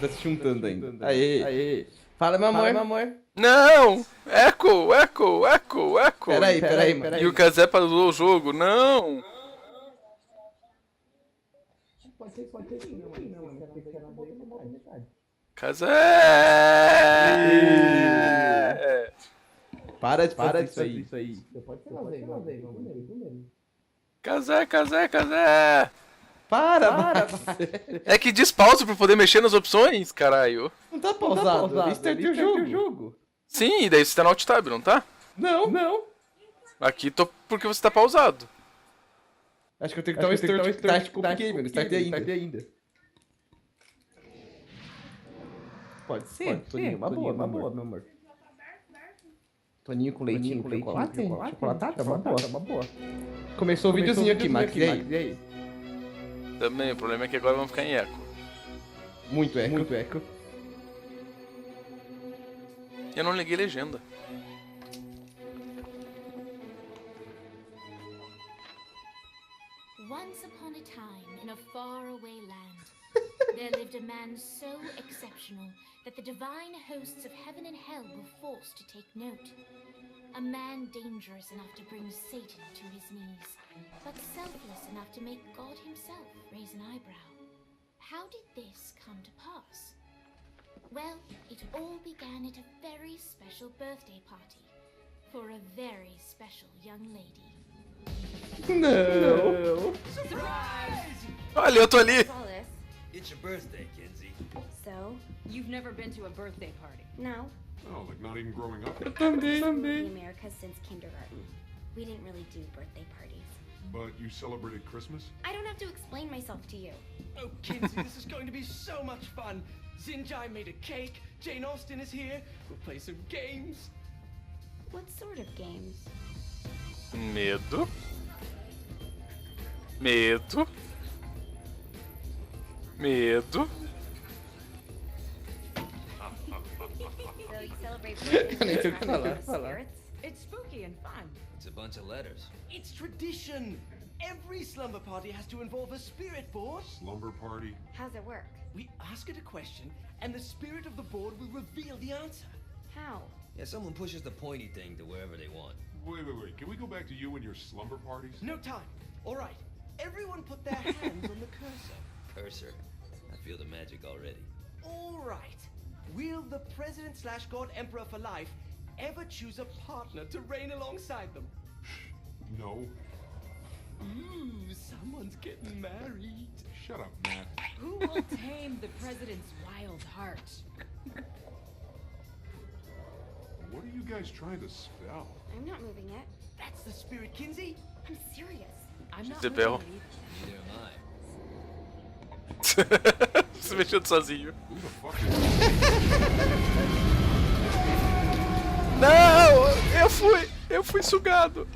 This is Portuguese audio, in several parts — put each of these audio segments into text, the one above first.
Tá se juntando ainda. Aê. Fala, meu amor. Não! Echo! Peraí. E o Kazé parou o jogo, não! Kazé! Para de fazer isso aí. Kazé! Para. É que diz pausa pra poder mexer nas opções, caralho. Não tá pausado. Eu startei o jogo. Sim, e daí você tá no Alt Tab, não tá? Não. Aqui tô porque você tá pausado. Acho que eu tenho que dar um start com o game, não startei ainda. Pode ser. Toninho, uma boa, meu amor. Toninho com leitinho, com chocolate? Chocolatada? Uma boa. Começou o videozinho aqui, Max. E aí? Também, o problema é que agora vamos ficar em eco. Muito eco. Eu não liguei legenda. Once upon a time, in a faraway land, there lived a man so exceptional that the divine hosts of heaven and hell were forced to take note. A man dangerous enough to bring Satan to his knees, but selfless enough to make God himself raise an eyebrow. How did this come to pass? Well, it all began at a very special birthday party for a very special young lady. Não. Olha, eu tô ali. It's your birthday, Kinsey. So, you've never been to a birthday party? No. Oh, like not even growing up? In America since kindergarten. We didn't really do birthday parties. But you celebrated Christmas? I don't have to explain myself to you. Oh, Kinsey, this is going to be so much fun. Zinjai made a cake. Jane Austen is here. We'll play some games. What sort of games? Medo. So you celebrate birthdays with spirits? It's spooky and fun. It's a bunch of letters. It's tradition. Every slumber party has to involve a spirit board. Slumber party? How's it work? We ask it a question, and the spirit of the board will reveal the answer. How? Yeah, someone pushes the pointy thing to wherever they want. Wait. Can we go back to you and your slumber parties? No time. All right. Everyone put their hands on the cursor. Cursor. I feel the magic already. All right. Will the president/god emperor for life ever choose a partner to reign alongside them? No. Ooh, someone's getting married. Shut up, Matt. Who will tame the president's wild heart? What are you guys trying to spell? I'm not moving it. That's the spirit, Kinsey. I'm serious. I'm not The bell. moving it Neither am I. Se mexendo sozinho. Who the fuck is Não! Eu fui sugado.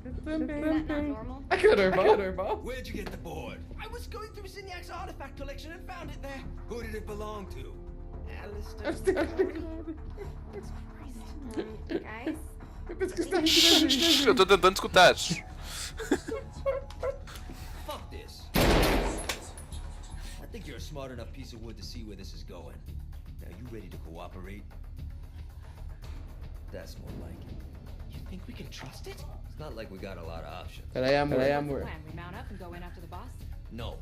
Is that not normal? Aquilo é normal? Where'd you get the board? I was going through Zinyak's artifact collection and found it there. Who did it belong to? Alistair. Guys? Eu penso que você tá rindo. Eu tô tentando escutar. Fuck this. I think you're a smart enough piece of wood to see where this is going. Now, you ready to cooperate? That's more like it. You think we can trust it? It's not like we got a lot of options. Peraí, amor. Plan. We mount up and go in after the boss? No,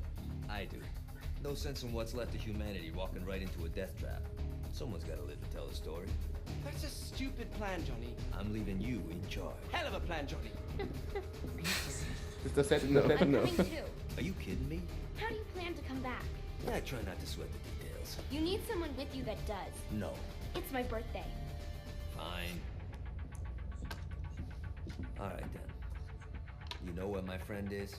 I do. No sense in what's left of humanity walking right into a death trap. Someone's gotta live to tell the story. That's a stupid plan, Johnny. I'm leaving you in charge. Hell of a plan, Johnny. Você tá certo? Não. I'm coming too. Are you kidding me? How do you plan to come back? Yeah, I try not to sweat the details. You need someone with you that does. No. It's my birthday. Fine. Alright then. You know where my friend is?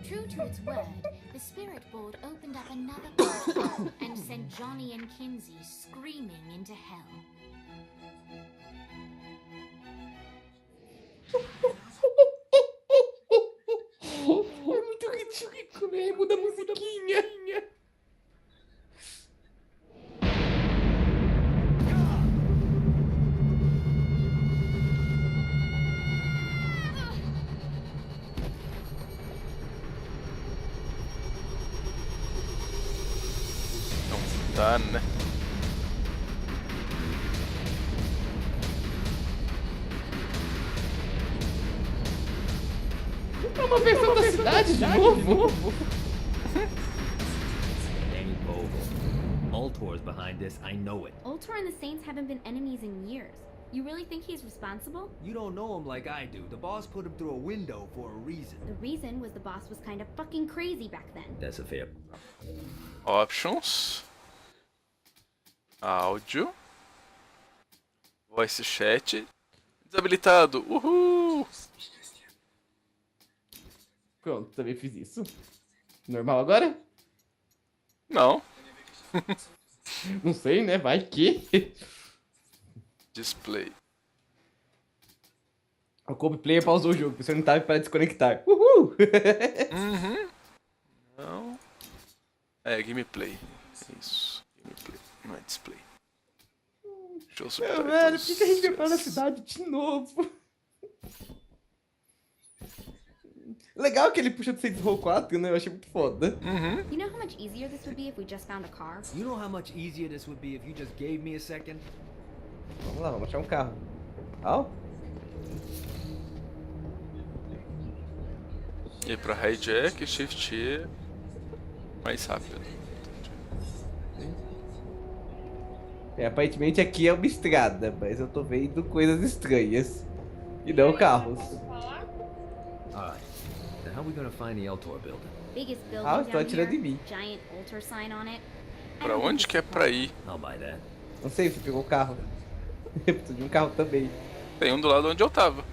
True to its word, the spirit board opened up another portal and sent Johnny and Kinsey screaming into hell. É muito ridículo, né? Muda a musiquinha. Tá, né? É uma versão da cidade de novo? Danny Vogel. Ultor's behind this, I know it. Ultor and the Saints haven't been enemies in years. You really think he's responsible? You don't know him like I do. The boss put him through a window for a reason. The reason was the boss was kind of fucking crazy back then. That's a fair. Options. Áudio. Voice chat. Desabilitado. Uhul! Pronto, também fiz isso. Normal agora? Não. Não sei, né? Vai que. Display. O Kobe Player pausou o jogo, você não tava para desconectar. Uhul! Não. É, gameplay. Isso. Gameplay. Não é display. Deixa eu subir. Velho, por que a gente vai parar na cidade de novo? Legal que ele puxa do Saints Row 4, né? Eu achei muito foda. You know how much easier this would be if we just found a car? You know how much easier this would be if you just gave me a second? Vamos lá, vamos achar um carro. Au. E pra hijack, shift E. Mais rápido. Aparentemente aqui é uma estrada, mas eu tô vendo coisas estranhas. E não carros. Alright. Now how are we gonna find the Ultor building? Biggest building Ah, tô down atirando here. em mim. Giant Ultor sign on it. I Pra don't think onde this que é is pra far. ir? I'll buy that. Não sei, você pegou o carro. Eu preciso de um carro também. Tem um do lado onde eu tava.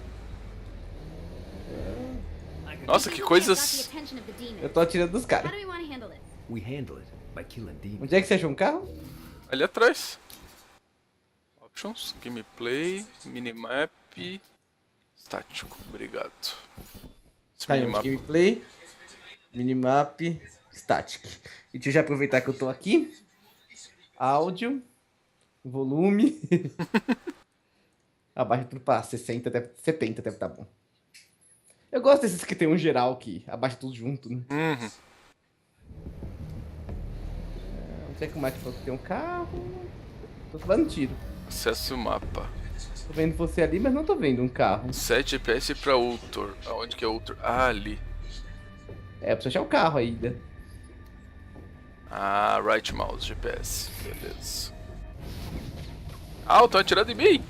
Nossa, que Got the coisas... attention of the demons. Eu tô atirando dos How caras. do we want to handle this? We handle it by killing demons. Onde é que você achou um carro? Ali atrás. Options, gameplay, minimap, estático, obrigado. Esse Tá aí, minimap- gameplay, minimap, static. E deixa eu já aproveitar que eu tô aqui. Áudio, volume. Abaixa tudo pra 60, até 70 deve tá bom. Eu gosto desses que tem um geral que abaixa tudo junto, né? Não sei como é que falou que tem um carro. Tô tomando tiro. Acesso ao mapa. Tô vendo você ali, mas não tô vendo um carro. 7 GPS pra Ultor. Aonde que é Ultor? Ah, ali. É, eu preciso achar o carro ainda. Ah, right mouse, GPS. Beleza. Ah, estão atirando em mim!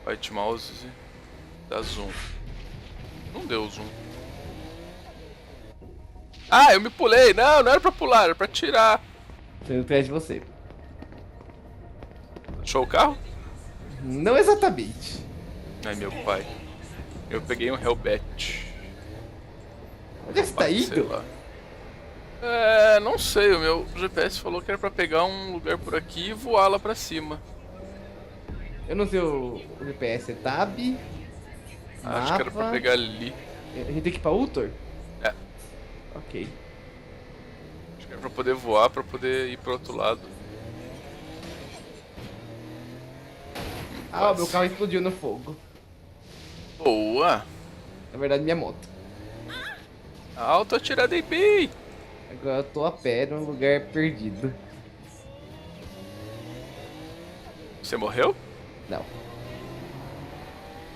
Right mouse, dá zoom. Não deu zoom. Ah, eu me pulei! Não, não era pra pular, era pra tirar. Tô indo atrás de você. Achou o carro? Não exatamente. Ai, meu pai. Eu peguei um Hellbat. Onde é que você tá Sei indo? lá. É, não sei, o meu GPS falou que era pra pegar um lugar por aqui e voar lá pra cima. Eu não sei o GPS, é Tab. Acho que era pra mapa. pegar ali. A gente tem que ir pra Ultor? É. Ok. Acho que era pra poder voar, pra poder ir pro outro lado. Ah, o meu carro explodiu no fogo. Boa! Na verdade, minha moto. Alto atirada em mim! Agora eu tô a pé num lugar perdido. Você morreu? Não.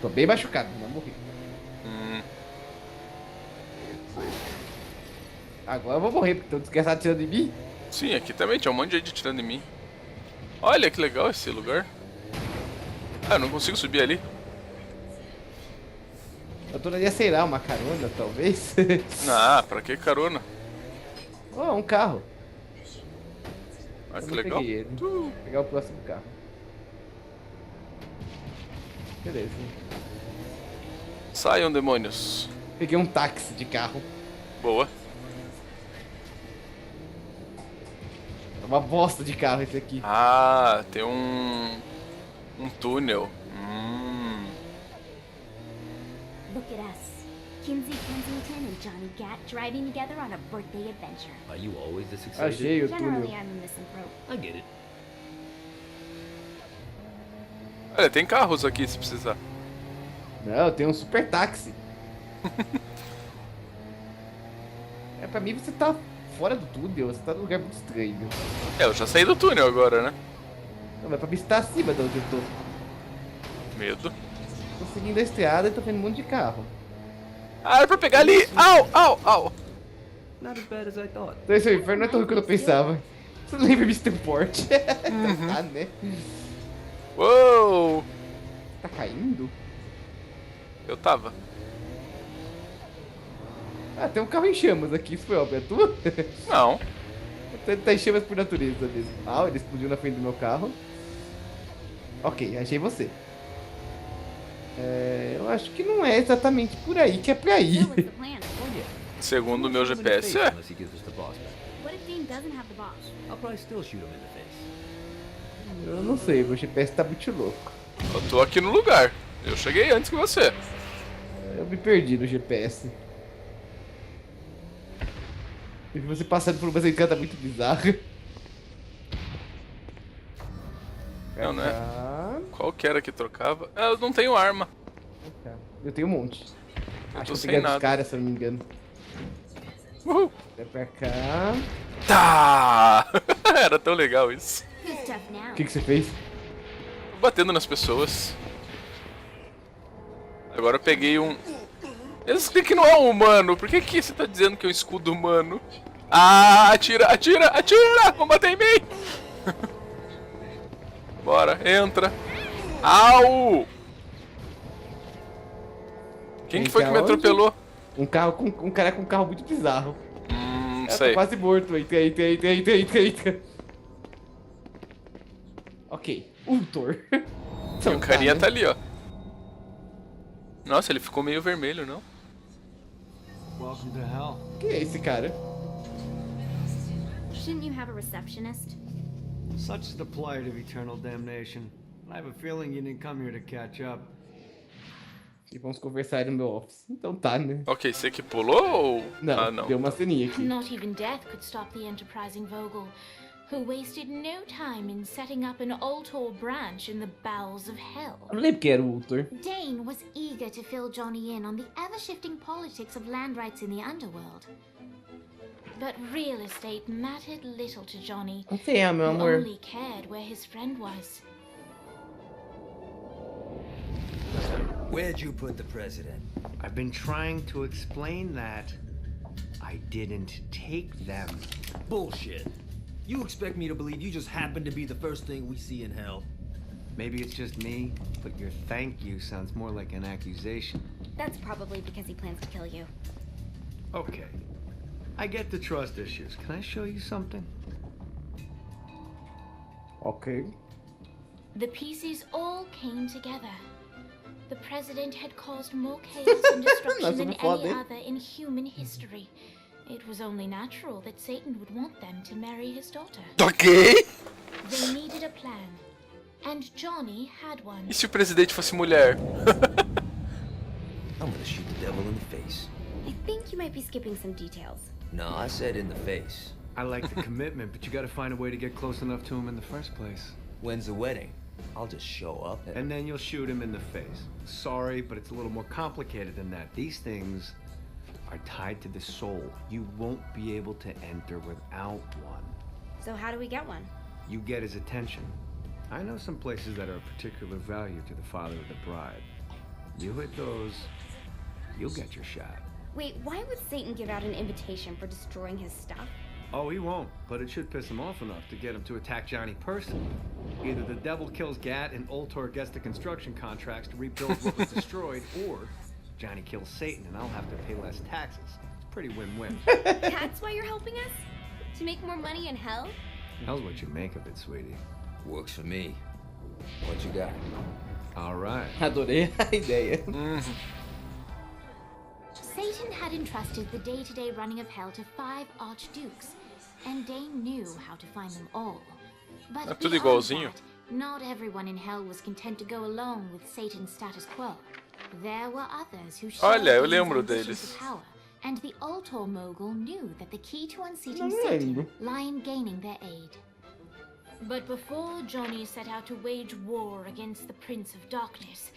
Tô bem machucado, não morri. Agora eu vou morrer, porque tô desgraçado atirando em mim. Sim, aqui também tinha um monte de gente atirando em mim. Olha que legal esse lugar. Ah, eu não consigo subir ali. Eu tô na sei lá, uma carona, talvez. Ah, pra que carona? Oh, um carro. Ah, Eu que não legal. peguei ele. Vou pegar o próximo carro. Beleza. Saiam, demônios. Peguei um táxi de carro. Boa. É uma bosta de carro esse aqui. Ah, tem um túnel. Look at us. Kinsey Kensington and Johnny Gat driving together on a birthday adventure. Are you always this Achei excited? o Generally, túnel. I'm a misanthrope. I get it. Olha, tem carros aqui se precisar. Não, tem um super táxi. Pra mim você tá fora do túnel, você tá num lugar muito estranho. Eu já saí do túnel agora, né? Não, mas pra mim você tá acima de onde eu tô. Medo. Tô seguindo a estrada e tô vendo um monte de carro. Ah, é pra pegar ali! Au, au, au! Not as bad as I thought. Então esse inferno não é tão ruim quanto eu pensava. Você não lembra Mr. Port? Então tá, né? Uou! Tá caindo? Eu tava. Ah, tem um carro em chamas aqui, isso foi óbvio, é tu? Não. Tá em chamas por natureza mesmo. Ah, ele explodiu na frente do meu carro. Ok, achei você. Eu acho que não é exatamente por aí que é pra ir. That was the plan. Segundo o meu GPS, é. Unless he gives us the boss back. What if Dane doesn't have the boss? I'll probably still shoot him in the face. Eu não sei, meu GPS tá muito louco. Eu tô aqui no lugar. Eu cheguei antes que você. Eu me perdi no GPS. Eu vi você passando por uma encanta muito bizarra. Não, não é. Cá. Qual que era que trocava? Ah, eu não tenho arma. Cá. Eu tenho um monte. Eu Acho tô que eu sem peguei dos nada. caras, se eu não me engano. Uhul. Vai pra cá. Tá! Era tão legal isso. Who's tough now? O que você fez? Batendo nas pessoas. Agora eu peguei um... Esse aqui não é um humano. Por que que você tá dizendo que é um escudo humano? Ah, atira, atira, atira! Vão bater em mim! Bora, entra. Au! Quem que foi que me atropelou? Um cara com um carro muito bizarro. Sei. Tô quase morto. Eita. Ok. Ultor. E o carinha tá ali, ó. Nossa, ele ficou meio vermelho, não? Welcome to hell. Quem é esse cara? Shouldn't you have a receptionist? Such is the plight of eternal damnation. I have a feeling you didn't come here to catch up. E vamos conversar aí no meu office. Então tá, né? Ok, você que pulou ou... Não, Ah, não. deu uma ceninha aqui. Not even death could stop the enterprising Vogel, who wasted no time in setting up an Ultor branch in the bowels of hell. Eu não lembro quem era o Ultor. Dane was eager to fill Johnny in on the ever-shifting politics of land rights in the underworld. But real estate mattered little to Johnny, Não sei, meu who amor. only cared where his friend was. Where'd you put the president? I've been trying to explain that. I didn't take them. Bullshit. You expect me to believe you just happen to be the first thing we see in hell? Maybe it's just me, but your thank you sounds more like an accusation. That's probably because he plans to kill you. Okay. I get the trust issues. Can I show you something? Ok. The pieces all came together. The president had caused more chaos and destruction than any other in human history. It was only natural that Satan would want them to marry his daughter. Ok! They needed a plan, and Johnny had one. E se o presidente fosse mulher? I'm gonna shoot the devil in the face. I think you might be skipping some details. No, I said in the face. I like the commitment, but you gotta find a way to get close enough to him in the first place. When's the wedding? I'll just show up And then you'll shoot him in the face. Sorry, but it's a little more complicated than that. These things are tied to the soul. You won't be able to enter without one. So how do we get one? You get his attention. I know some places that are of particular value to the father of the bride. You hit those, you'll get your shot. Wait, why would Satan give out an invitation for destroying his stuff? Oh, he won't, but it should piss him off enough to get him to attack Johnny personally. Either the devil kills Gat and Ultor gets the construction contracts to rebuild what was destroyed, or Johnny kills Satan and I'll have to pay less taxes. It's pretty win-win. That's why you're helping us? To make more money in hell? Hell's what you make of it, sweetie. Works for me. What you got? All right. Adorei a ideia. Satan had entrusted the day-to-day running of hell to 5 archdukes, and Dane knew how to find them all. But É tudo beyond igualzinho. that, not everyone in hell was content to go along with Satan's status quo. There were others who shared Olha, eu Dane's lembro ambition deles. for power, and the Ultor mogul knew that the key to unseating Não Satan lembro. lay in gaining their aid. But before Johnny set out to wage war against the Prince of Darkness,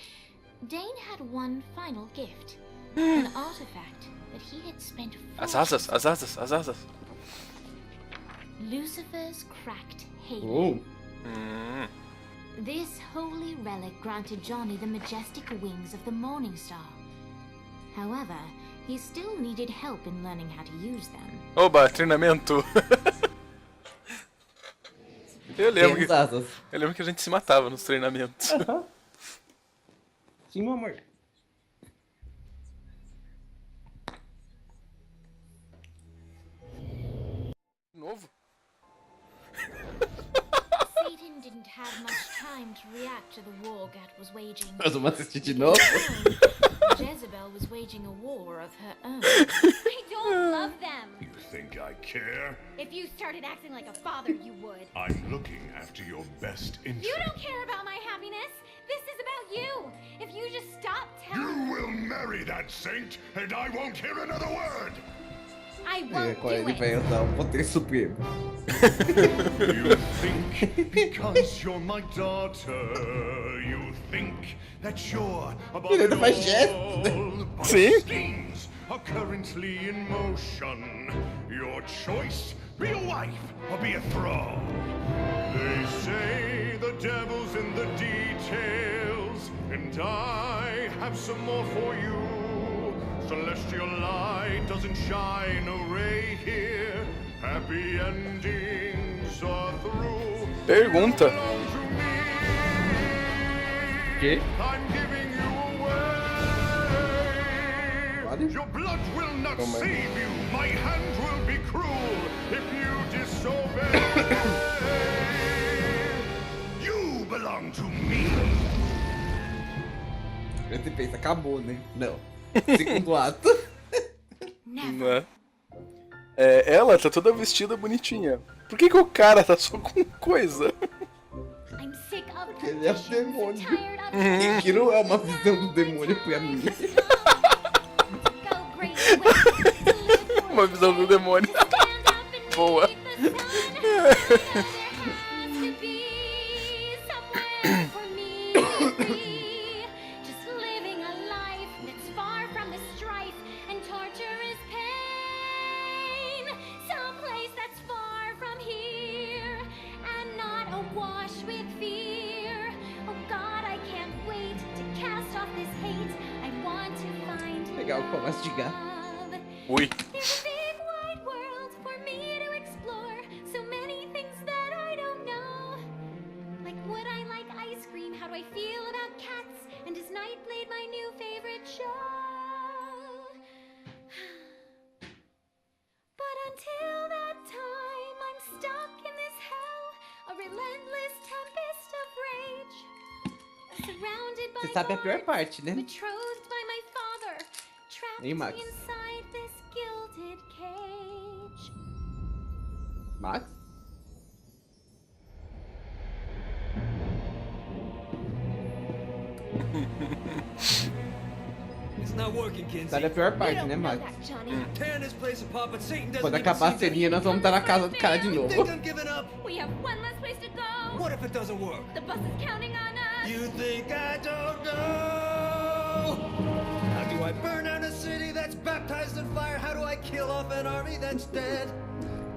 Dane had one final gift. an artifact that he had spent As asas, as asas, as asas. Lucifer's cracked halo. Oh, This holy relic granted Johnny the majestic wings of the Morning Star. However, he still needed help in learning how to use them. Oba, treinamento. Eu lembro, tem as asas. eu lembro que a gente se matava nos treinamentos. Aham. Sim, meu amor. De novo? Satan didn't have much time to react to the war Gat was waging. Nós vamos assistir de novo? Jezebel was waging a war of her own. I don't love them. You think I care? If you started acting like a father, you would. I'm looking after your best interest. You don't care about my happiness. This is about you. If you just stop You telling me, will marry that saint, and I won't hear another word! I É, won't qual do ele it. vai usar o poder supremo. You think because you're my daughter, you think that you're above Ele it ainda faz gestos, né? all. But Sim. schemes are currently in motion. Your choice, be a wife or be a thrall. They say the devil's in the details, and I have some more for you. Celestial light doesn't shine a ray here. Happy endings are through. Pergunta. You belong to me. Que? I'm giving you away. Vale? Your blood will not Toma aí. save you. My hand will be cruel if you disobey. You belong to me. Você pensa, acabou, né? Não. Segundo ato. Né? É, ela tá toda vestida bonitinha. Por que o cara tá só com coisa? I'm sick of Ele é o traditions and demônio. tired of E aquilo é uma visão do demônio pra mim. go great ways to live for Uma visão do demônio. stand up and Boa. meet the sun. There has to be somewhere for me to be. Just living a life that's far from the strife and torturous pain. Someplace that's far from here and not awash with fear. Oh God, I can't wait to cast off this hate. I want to find Legal pra mastigar. love. Ui. There's a big wide world for me to explore. So many things that I don't know. Like, would I like ice cream? How do I feel about cats? And is Nightblade my new favorite show? But until that time, I'm stuck in this hell. A relentless tempest of rage. Surrounded by Você sabe a pior gods, parte, né? betrothed by my father, trapped Hein, Max? inside this gilded cage. Max? It's not working, Kinsey. Sabe a pior You parte, don't né, know Max? that, Johnny. Tearing this place apart, but Satan doesn't Quando even acabar a seem to- ceninha, nós vamos estar na casa do cara de You novo. think I'm giving up? We have one less place to go. What if it doesn't work? The bus is counting on us. You think I don't know? How do I burn out a city that's baptized in fire? How do I kill off an army that's dead?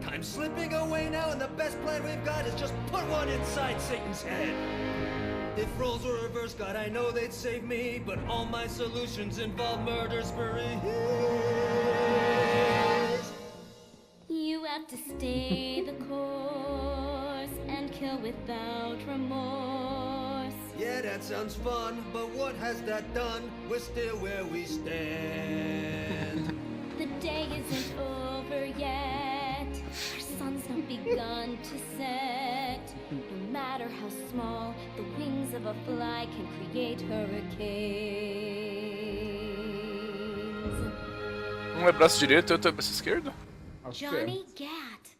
Time's slipping away now, and the best plan we've got is just put one inside Satan's head. If roles were reversed, God, I know they'd save me, but all my solutions involve murder sprees. You have to stay the course and kill without remorse. Yeah, that sounds fun, but what has that done? We're still where we stand. The day isn't over yet. Our sun's not begun to set. No matter how small, the wings of a fly can create hurricanes. Um é braço direito e outro é braço esquerdo? Acho que é. Johnny Gat.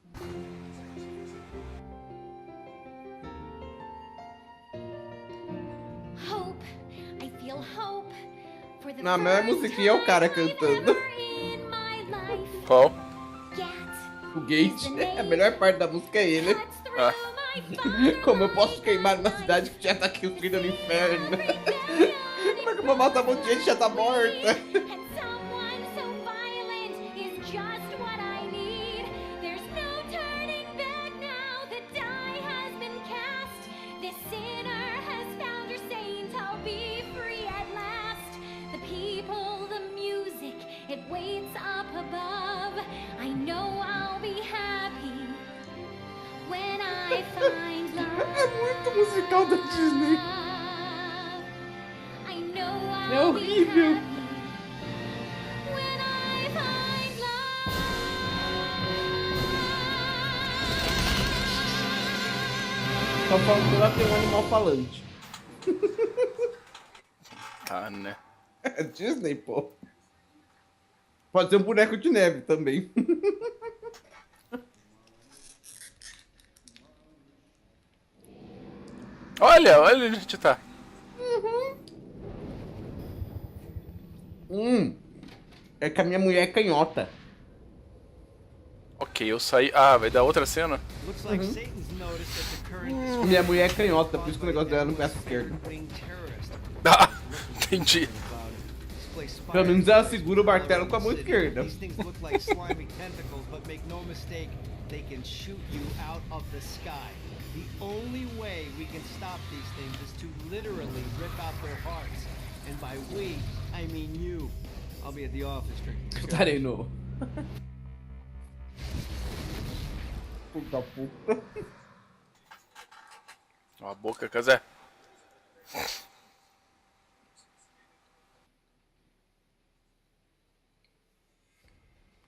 Hope. I feel hope. For the Não, mas a first musiquinha é o cara time cantando. ever in my life. Qual? Gat. O Gate. A melhor parte da música é ele. Cuts through Ah. my fire. Como eu posso queimar uma cidade que já tá aqui o fim do inferno? Como é que eu vou matar um monte de gente que já tá morta? And I find love, É muito musical da Disney. I know É I'll be horrível. happy when I find love. Só faltou ela ter um animal falante. Tá, né? É Disney, pô. Pode ser um boneco de neve também. Olha onde a gente tá. É que a minha mulher é canhota. Ok, eu saí. Ah, vai dar outra cena? Looks like Satan's noticed that the current Minha mulher é canhota, por isso que o negócio dela é no braço esquerdo. wing terrorist. Ah, entendi. Pelo menos ela segura o martelo com a mão esquerda. These things look like slimy tentacles, but make no mistake, they can shoot you out of the sky. The only way we can stop these things is to literally rip out their hearts. And by we, I mean you. I'll be at the office drinking. Eu estarei no... Puta puta. Ó a boca, Casé.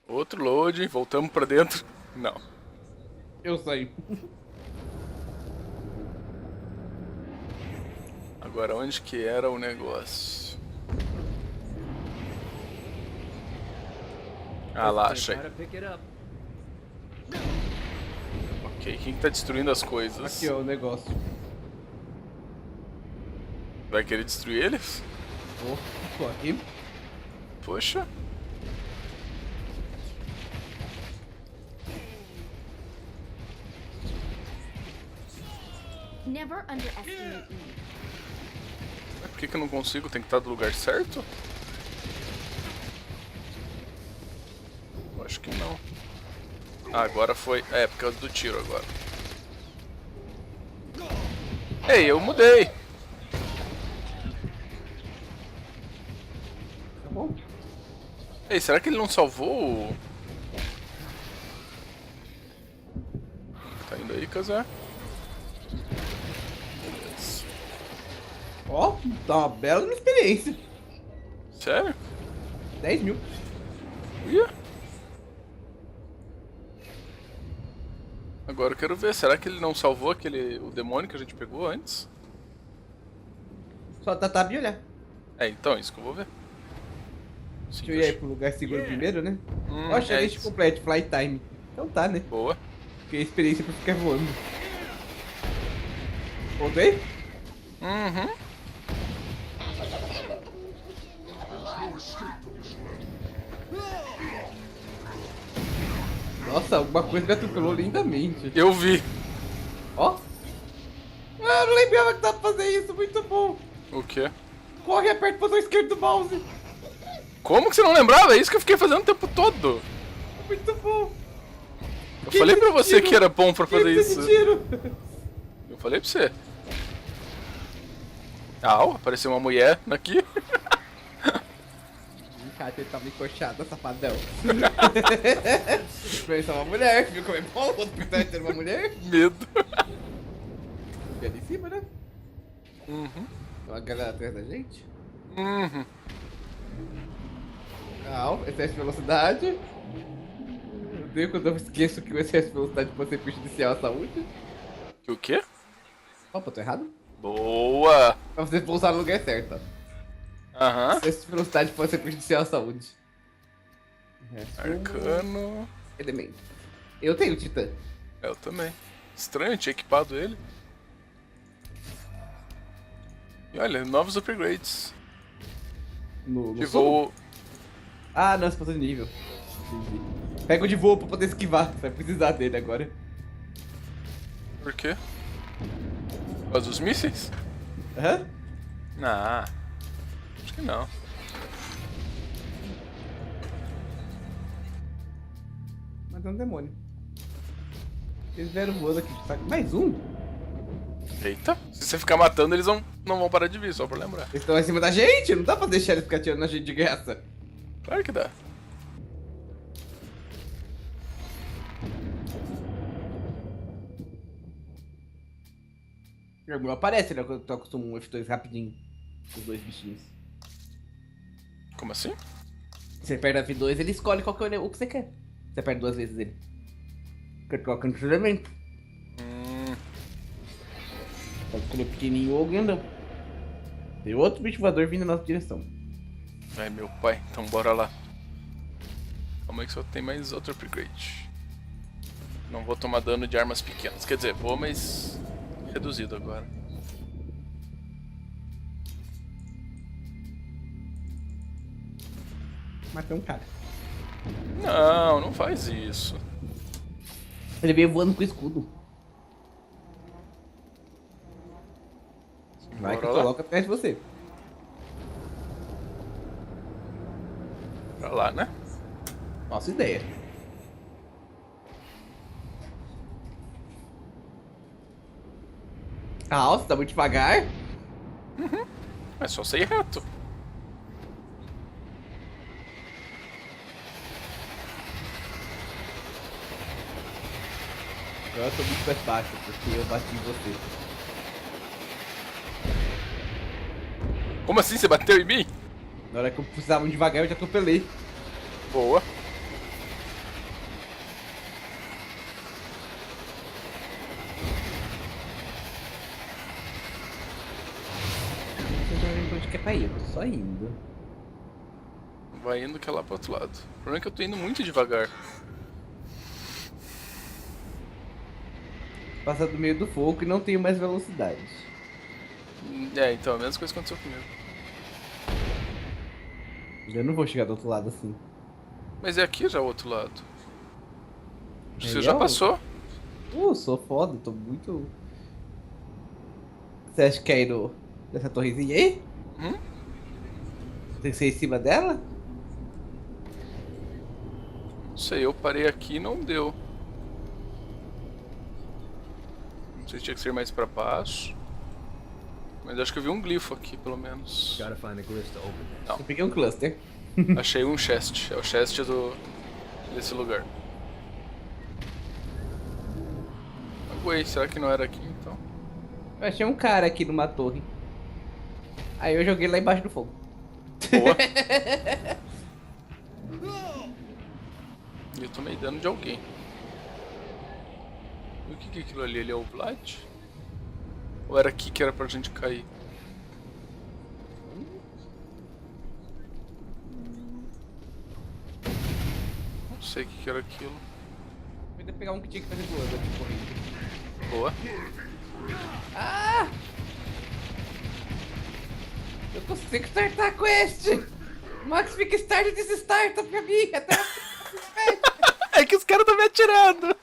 Outro load, voltamos pra dentro. Não. Eu saí. Agora onde que era o negócio? Ah lá, achei. Gotta pick it up. Ok, quem que tá destruindo as coisas? Aqui, ó, o negócio. Vai querer destruir eles? Ó, tô aqui. Poxa. Never underestimate me. Por que que eu não consigo? Tem que estar do lugar certo? Eu acho que não. Ah, agora foi... É, por causa do tiro agora. Ei, eu mudei! Tá bom? Ei, será que ele não salvou o... Tá indo aí, Casé? Beleza. Ó, dá uma bela experiência. Sério? 10 mil. Uia. Agora eu quero ver, será que ele não salvou o demônio que a gente pegou antes? Só tab e olhar. É, então, isso que eu vou ver. Deixa eu ir aí pro lugar seguro primeiro, né? Ó, é challenge isso. completo, flight time. Então tá, né? Boa. Porque a experiência pra ficar voando. Voltei? Uhum. Nossa, alguma coisa me atropelou lindamente. Eu vi. Ó. Ah, eu não lembrava que dava pra fazer isso, muito bom. O quê? Corre e aperta o botão esquerdo do mouse. Como que você não lembrava? É isso que eu fiquei fazendo o tempo todo. Muito bom. Eu falei pra você que era bom pra fazer isso. Tiro. Eu falei pra você. Au, apareceu uma mulher aqui. Cara, ele tá meio encoxado, safadão. Pensa uma mulher, viu como é bom? O outro personagem ter uma mulher. Medo. E ali em cima, né? Uhum. Tem uma galera atrás da gente. Uhum. Calma, excesso de velocidade. Eu odeio quando eu esqueço que o excesso de velocidade pode ser prejudicial à saúde. O quê? Opa, tô errado? Boa. Pra você pousar no lugar certo, ó. Aham. Excesso de velocidade pode ser prejudicial à saúde. Arcano. Elemento. Eu tenho Titã. Eu também. Estranho, eu tinha equipado ele. E olha, novos upgrades. No De solo? voo. Ah, não, você passou de nível. Entendi. Pega o de voo pra poder esquivar. Você vai precisar dele agora. Por quê? Por causa dos mísseis? Aham? Ah, acho que não. Mas é um demônio. Eles vieram voando aqui, sabe? Mais um? Eita, se você ficar matando, eles não vão parar de vir, só pra lembrar. Eles estão acima da gente, não dá pra deixar eles ficar tirando a gente de graça. Claro que dá. O meu aparece, né? Quando eu acostumo um F2 rapidinho. Os dois bichinhos. Como assim? Você aperta F2, ele escolhe qual que é o que você quer. Você aperta 2 vezes ele. Você coloca no elemento. Pode escolher pequenininho ou grandão. Tem outro bicho voador vindo na nossa direção. Ai, meu pai. Então bora lá. Calma aí que só tem mais outro upgrade. Não vou tomar dano de armas pequenas. Quer dizer, vou, mas reduzido agora. Matei um cara. Não, não faz isso. Ele veio voando com escudo. Vai que Bora lá. coloca perto de você. Pra lá, né? Nossa ideia. Ah, você tá muito devagar? É só sair reto. Agora eu tô muito mais baixo, porque eu bati em você. Como assim? Você bateu em mim? Na hora que eu precisava muito devagar, eu já atropelei. Boa. Você já lembra onde quer pra ir, eu tô só indo. Vai indo que é lá pro outro lado. O problema é que eu tô indo muito devagar. Passa do meio do fogo e não tenho mais velocidade. É, então, a mesma coisa que aconteceu comigo. Eu não vou chegar do outro lado assim. Mas é aqui já o outro lado. Você É, já eu? passou? Sou foda, tô muito... Você acha que é ir nessa torrezinha aí? Tem que ser em cima dela? Não sei, eu parei aqui e não deu. Não sei se tinha que ser mais pra baixo. Mas acho que eu vi um glifo aqui, pelo menos. Gotta find a glyph to open that. Eu peguei um cluster. Achei um chest. É o chest desse lugar. Ué, será que não era aqui então? Eu achei um cara aqui numa torre. Aí eu joguei lá embaixo do fogo. Boa. E eu tomei dano de alguém. E o que é aquilo ali? Ele é o Vlad? Ou era aqui que era pra gente cair? Não sei o que era aquilo. Eu ia pegar um que tinha que fazer voando aqui correndo. Boa. Ah! Eu consigo startar com este! Max fica start e desestarta pra mim! Até É que os caras estão me atirando!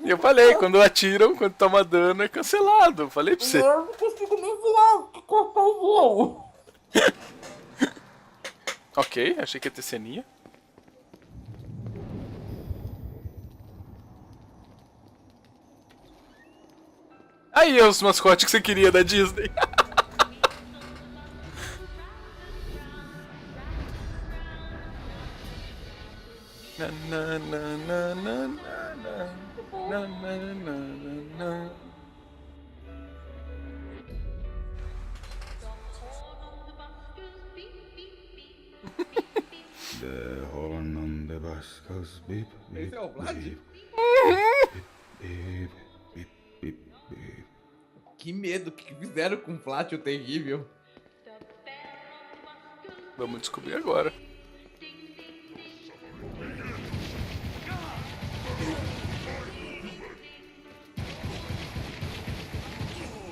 E eu falei, quando atiram, quando toma dano, é cancelado. Eu falei pra você. eu não consigo nem voar! Que cortar o voo! Ok, achei que ia ter ceninha. Aí os mascotes que você queria da Disney. Na, na, na, na, na, na, na, na, na. The horn on the bus goes beep, beep, Esse é o Vlad? beep, beep, beep, beep, beep. Que medo que fizeram com o Plátil terrível. Vamos descobrir agora.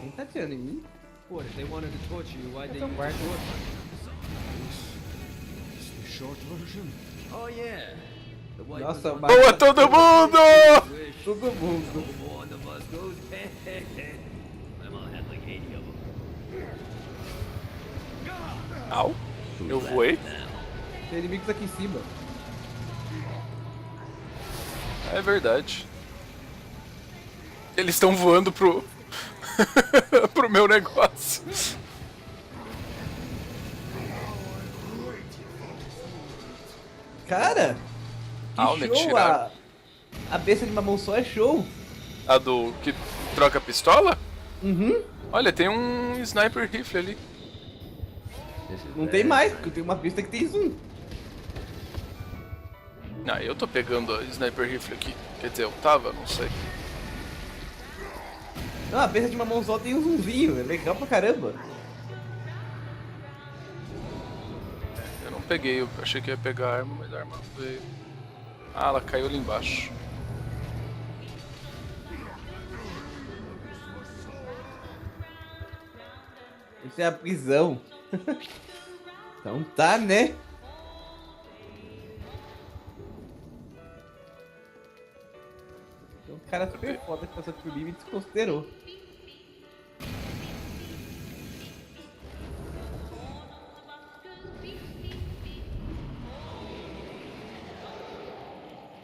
Quem tá atirando em mim? What, if they wanted to torture you, why'd they use guarda. the short Is the short version? one? Oh, yeah. The white Nossa, was on Boa todo mundo! wish. todo mundo. More on the bus goes. I'm all had like 80 of them. Au. Eu voei. Tem inimigos aqui em cima. É verdade. Eles estão voando pro... pro meu negócio. Cara! Que Me show! tiraram. A besta de mamão só é show! A do que troca a pistola? Uhum. Olha, tem um sniper rifle ali. Não tem mais, porque tem uma pista que tem zoom. Ah, eu tô pegando a sniper rifle aqui. Quer dizer, eu tava, não sei. Não, a pista de uma mão só tem um zoomzinho, é legal pra caramba. Eu não peguei, eu achei que ia pegar a arma, mas a arma não veio. Ah, ela caiu ali embaixo. Isso é a prisão. Então tá, né? Então o cara super foda que passou por mim e desconsiderou.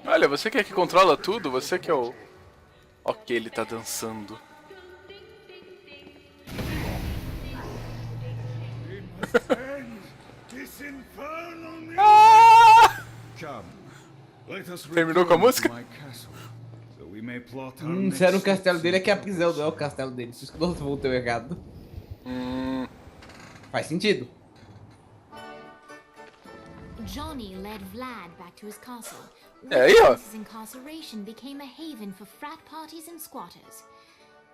Olha, você que é que controla tudo, você que é o... Ok, ele tá dançando. Ah! Terminou com a música? Se era o castelo dele, é que é a prisão, não é o castelo dele. Por isso que nós voltou errado. Faz sentido. Johnny led Vlad back to his castle, É where aí, ó. his incarceration became a haven for frat parties and squatters.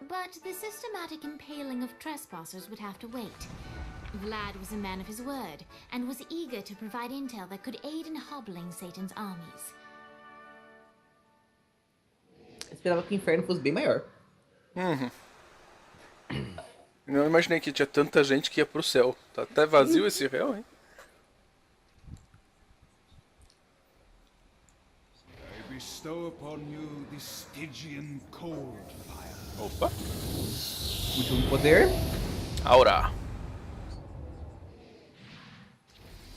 But the systematic impaling of trespassers would have to wait. Vlad was a man of his word, and was eager to provide intel that could aid in hobbling Satan's armies. Eu esperava que o inferno fosse bem maior. Não imaginei que tinha tanta gente que ia pro céu. Tá até vazio esse réu, hein? I bestow upon you the Stygian cold fire. Opa. Último poder. Aura.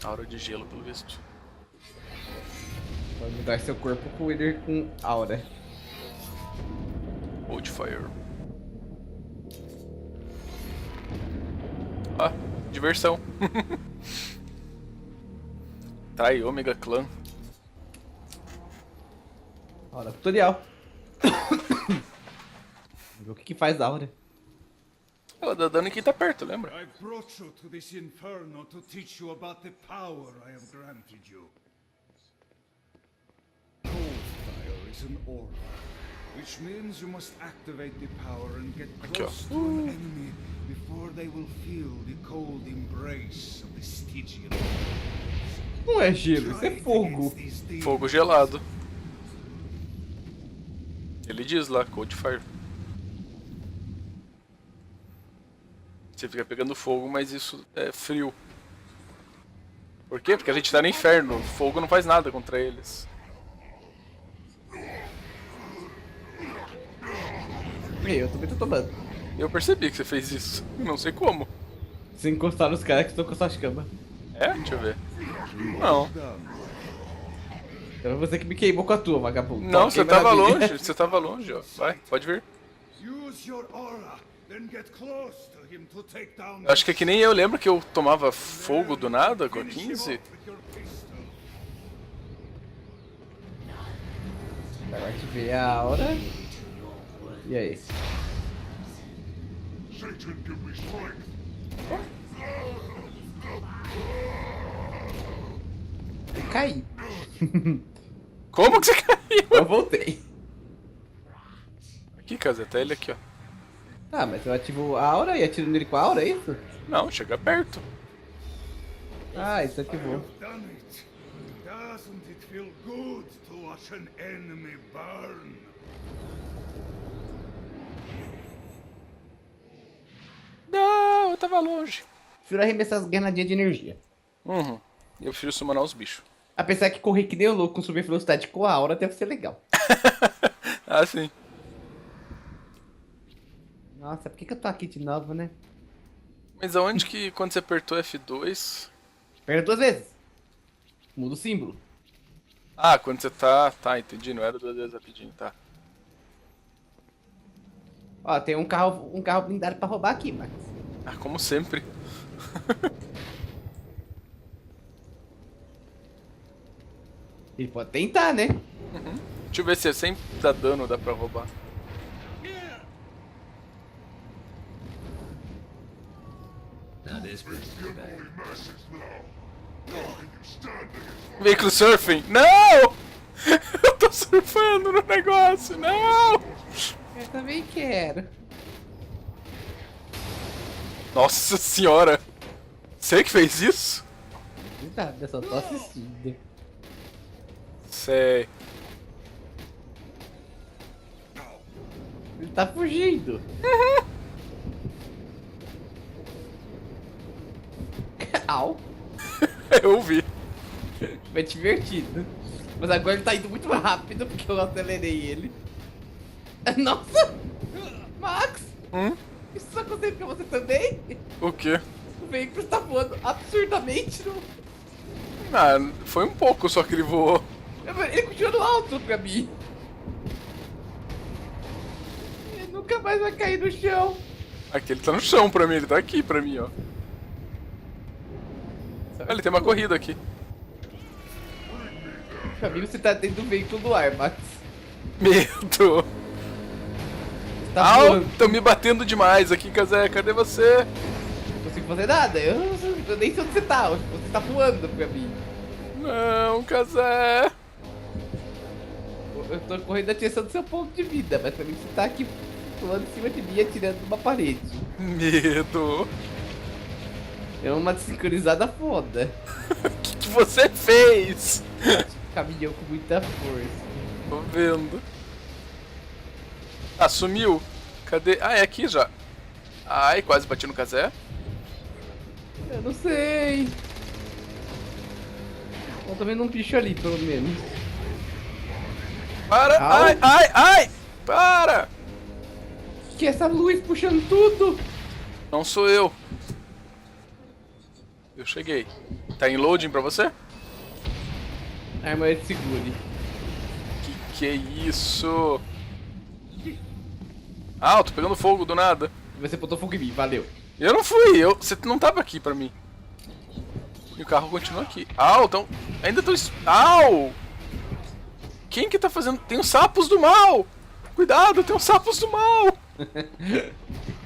Aura de gelo, pelo visto. Pode mudar seu corpo com ele com aura. Cold Fire. Ah, diversão. Tá aí, Omega Clan. Aura tutorial. Vamos ver o que faz a aura. Ela dá dano em quem tá perto, lembra? I brought you to this inferno to teach you about the power I have granted you. Cold fire is an aura, which means you must activate the power and get Aqui, ó. close to an enemy before they will feel the cold embrace of the Stygian. Não é gelo, isso é fogo. Fogo gelado. Ele diz lá, Cold Fire. Você fica pegando fogo, mas isso é frio. Por quê? Porque a gente tá no inferno. Fogo não faz nada contra eles. Eu também tô tomando. Eu percebi que você fez isso. Não sei como. Se encostar nos caras que estão com suas camas. É? Deixa eu ver. Não. Era você que me queimou com a tua, vagabundo. Não, Tá, você queima tava na minha. longe. Você tava longe, ó. Vai, pode vir. Use your aura, then get close to him to take down. Eu acho que é que nem eu lembro que eu tomava fogo do nada com a 15. Agora te ver a aura. E aí? Eu caí. Como que você caiu? Eu voltei. Aqui, Casa, tá ele aqui, ó. Ah, mas eu ativo a aura e atiro nele com a aura, é isso? Não, chega perto. Ah, isso ativou. Done it. Doesn't it feel good to watch an enemy burn? Não, eu tava longe. Prefiro arremessar as granadinhas de energia. Uhum. Eu prefiro summonar os bichos. Apesar que correr que nem o louco com super velocidade com a aura deve ser legal. Ah, sim. Nossa, por que eu tô aqui de novo, né? Mas aonde que quando você apertou F2... Aperta 2 vezes. Muda o símbolo. Ah, quando você tá... Tá, entendi. Não era 2 vezes rapidinho, tá. Ó, tem um carro blindado pra roubar aqui, Max. Ah, como sempre. Ele pode tentar, né? Deixa eu ver se sempre dá dano, dá pra roubar. Veículo surfing. Não! Eu tô surfando no negócio. Não! Eu também quero. Nossa senhora. Você que fez isso? Nada, eu só tô assistindo. Sei. Ele tá fugindo. Au. Eu vi. Foi divertido. Mas agora ele tá indo muito rápido porque eu acelerei ele. Nossa! Max! Isso só aconteceu com você também? O quê? O veículo está voando absurdamente no... Ah, foi um pouco só que ele voou. Ele continua no alto pra mim. Ele nunca mais vai cair no chão. Aqui ele tá no chão pra mim, ele tá aqui pra mim, ó. Ah, ele tem uma corrida aqui. Pra mim você tá dentro do veículo do ar, Max. Medo. Tá voando. Tão me batendo demais aqui, Kazé. Cadê você? Não consigo fazer nada. Eu nem sei onde você tá. Você tá voando pra mim. Não, Kazé. Eu tô correndo a direção do seu ponto de vida, mas pra mim você tá aqui pulando em cima de mim, atirando numa parede. Medo. É uma desincronizada foda. O que você fez? Caminhão com muita força. Tô vendo. Ah, sumiu. Cadê? Ah, é aqui já. Ai, quase bati no Kazé. Eu não sei. Eu também não bicho ali, pelo menos. Para! Au. Ai, ai, ai! Para! Que é essa luz puxando tudo? Não sou eu. Eu cheguei. Tá em loading pra você? Arma de segure. Que é isso? Ah, eu tô pegando fogo do nada. Você botou fogo em mim, valeu. Eu não fui, você não tava aqui pra mim. E o carro continua aqui. Au, então. Ainda tô. Au! Quem que tá fazendo? Tem os sapos do mal! Cuidado, tem os sapos do mal!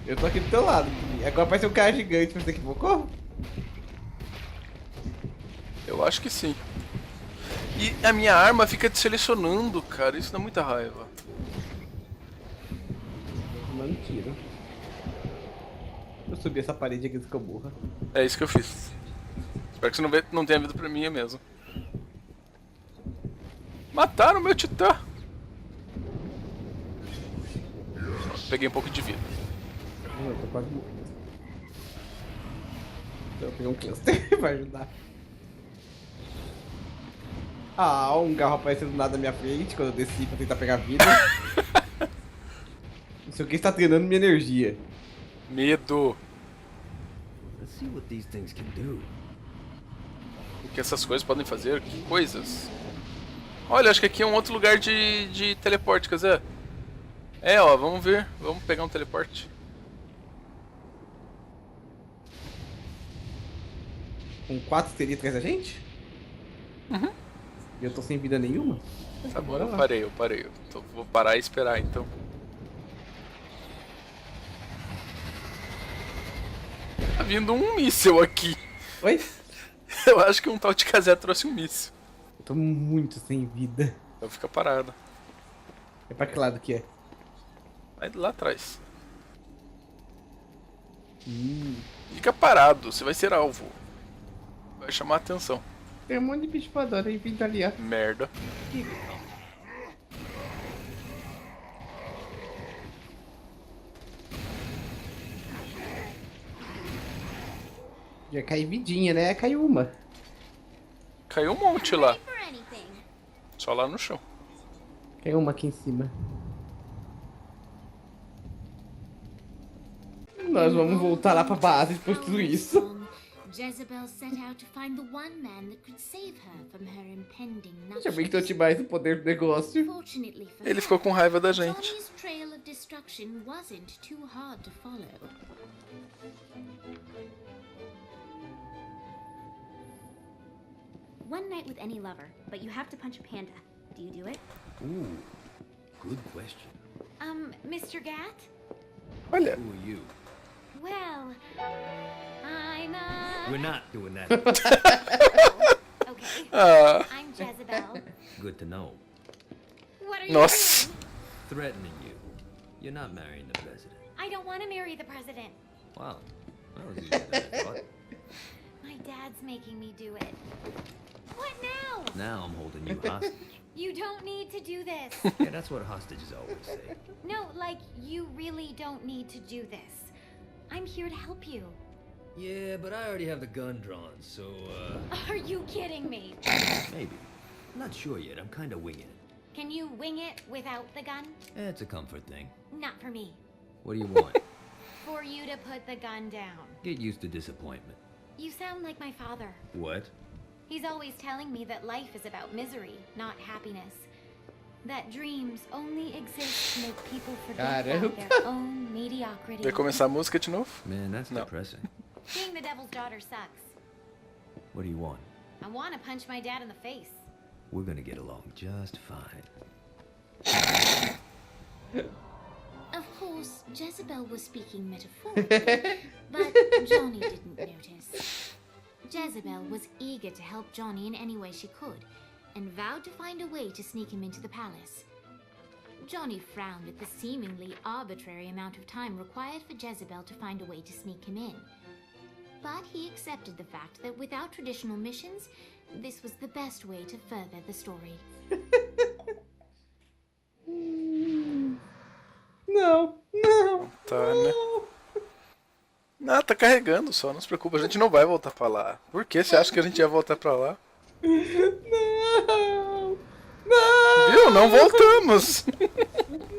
Eu tô aqui do teu lado. Agora apareceu um cara gigante, você equivocou? Eu acho que sim. E a minha arma fica te selecionando, cara. Isso dá muita raiva. Mano, tiro. Eu subi essa parede aqui que eu burra. É isso que eu fiz. Espero que você não tenha vindo pra mim mesmo. Mataram meu titã. Peguei um pouco de vida. Eu tô quase morrendo. Então eu peguei um cluster pra ajudar. Ah, um carro aparecendo do nada na minha frente quando eu desci pra tentar pegar vida. Não sei o que está treinando minha energia. Medo. Let's see what these things can do. O que essas coisas podem fazer? Que coisas? Olha, acho que aqui é um outro lugar de teleporte, quer dizer. É, ó, vamos ver. Vamos pegar um teleporte. Com 4 teria atrás da gente? Uhum. E eu tô sem vida nenhuma? Tá bom, Bora eu lá. parei. Vou parar e esperar, então. Tá vindo um míssil aqui. Oi? Eu acho que um tal de Kazé trouxe um míssil. Eu tô muito sem vida. Então fica parado. É pra que lado que é? Vai lá atrás. Fica parado, você vai ser alvo. Vai chamar a atenção. Tem um monte de bicho voador aí vindo ali, ó. Merda. Já cai vidinha, né? Caiu uma. Caiu um monte lá. For anything. Só lá no chão. Caiu uma aqui em cima. Nós vamos voltar lá pra base depois de tudo isso. Jezebel set out to find the one man that could save her from her impending Já bem que eu te mais o poder do negócio. Fortunately for Ele ficou com raiva da her, gente. Tommy's trail of destruction wasn't too hard to follow. One night with any lover, but you have to punch a panda. Do you do it? Ooh, good question. Mr. Gat? Olha, Who are you? Well, I'm a... We're not doing that. Okay. Ah, I'm Jezebel. Good to know. What are you nossa. doing? Threatening you. You're not marrying the president. I don't want to marry the president. Wow. That was easier than I thought. My dad's making me do it. What now? Now I'm holding you hostage. You don't need to do this. Yeah, that's what hostages always say. No, like, you really don't need to do this. I'm here to help you. Yeah, but I already have the gun drawn, so, Are you kidding me? maybe. I'm not sure yet. I'm kind of winging it. Can you wing it without the gun? It's a comfort thing. Not for me. What do you want? For you to put the gun down. Get used to disappointment. You sound like my father. What? He's always telling me that life is about misery, not happiness. That dreams only exist to make people forget about their own mediocrity. Vai começar a música de novo? Man, that's No. depressing. Being the devil's daughter sucks. What do you want? I want to punch my dad in the face. We're gonna get along just fine. Of course, Jezebel was speaking metaphorically, but Johnny didn't notice. Jezebel was eager to help Johnny in any way she could, and vowed to find a way to sneak him into the palace. Johnny frowned at the seemingly arbitrary amount of time required for Jezebel to find a way to sneak him in. But he accepted the fact that without traditional missions, this was the best way to further the story. Não, não. Tá, né? Não, tá carregando só, não se preocupa, a gente não vai voltar pra lá. Por que você acha que a gente ia voltar pra lá? Não. Não. Viu? Não voltamos!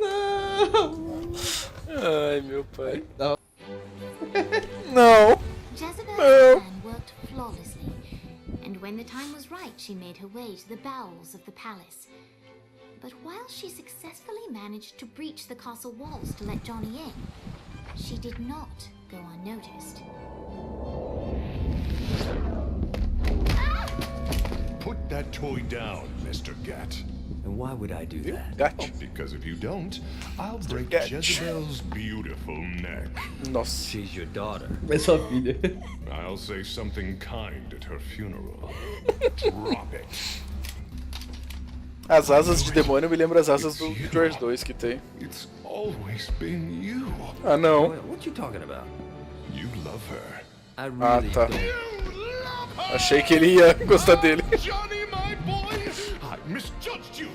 Não. Ai, meu pai. Não. Não! Jezebel's No. plan worked flawlessly, and when the time was right, she made her way to the bowels of the palace. But while she successfully managed to breach the castle walls to let Johnny in, she did not go unnoticed. Put that toy down, Mr. Gat. And why would I do that? Gato. Because if you don't, I'll break Gat. Jezebel's beautiful neck. Nossa. She's your daughter. É sua filha. I'll say something kind at her funeral. Drop it. As asas de demônio me lembram as asas do George 2 que tem. It's always been you. Ah, não. What you talking about? You love her. I Ah, really tá. don't. You love her! Achei que ele ia gostar dele. Johnny, my boy! I misjudged you.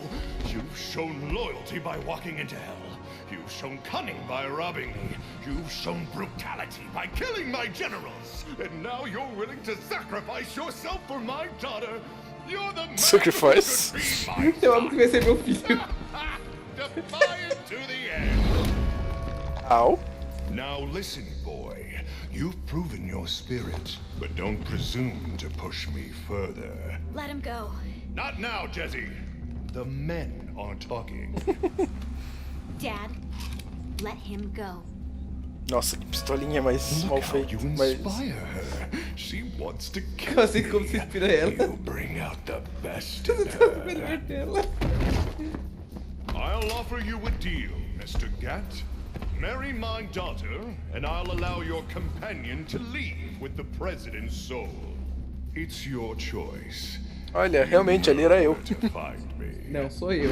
You've shown loyalty by walking into hell. You've shown cunning by robbing me. You've shown brutality by killing my generals. And now you're willing to sacrifice yourself for my daughter. You're the man Sacrifice? who should be my Eu amo que vai ser meu filho. Defiant to the end. Au. Now listen, boy. You've proven your spirit, but don't presume to push me further. Let him go. Not now, Jesse. The men are talking. Dad, let him go. Nossa, que pistolinha mais mal Look how you feita. Mas... inspire her. She wants to kill Eu sei como se inspira ela. You bring out the best in Melhor her. dela. I'll offer you a deal, Mr. Gat. Marry my daughter, and I'll allow your companion to leave with the president's soul. It's your choice. Olha, realmente ali era eu. Where to find me. Não, sou eu.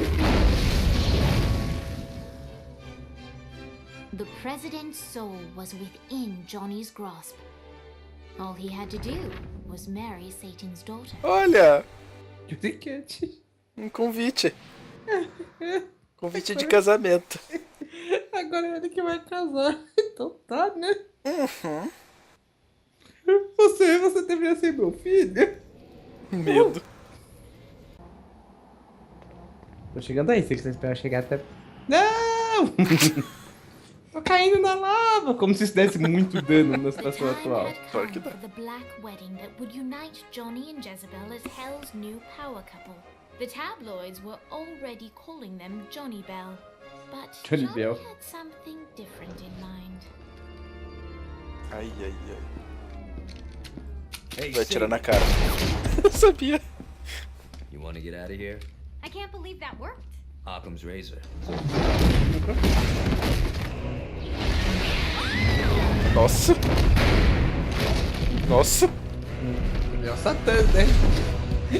The president's soul was within Johnny's grasp. All he had to do was marry Satan's daughter. Olha, Judy Cat. um convite. Convite de casamento. Agora é ele que vai casar. Então tá, né? Uhum. Você deveria ser meu filho. Medo. Tô chegando aí, se você esperar chegar até... Não! Tô caindo na lava! Como se isso desse muito dano na The situação time atual. had Claro come que dá. for the black wedding that would unite Johnny and Jezebel as Hell's new power couple. The tabloids were already calling them Johnny Bell, but Johnny Bell. had something different in mind. Ai, ai, ai. Hey, Vai atirar Satan, na cara. Eu sabia. you want to get out of here? I can't believe that worked. Occam's razor. Nossa. Nossa. Ele é o Satã, né?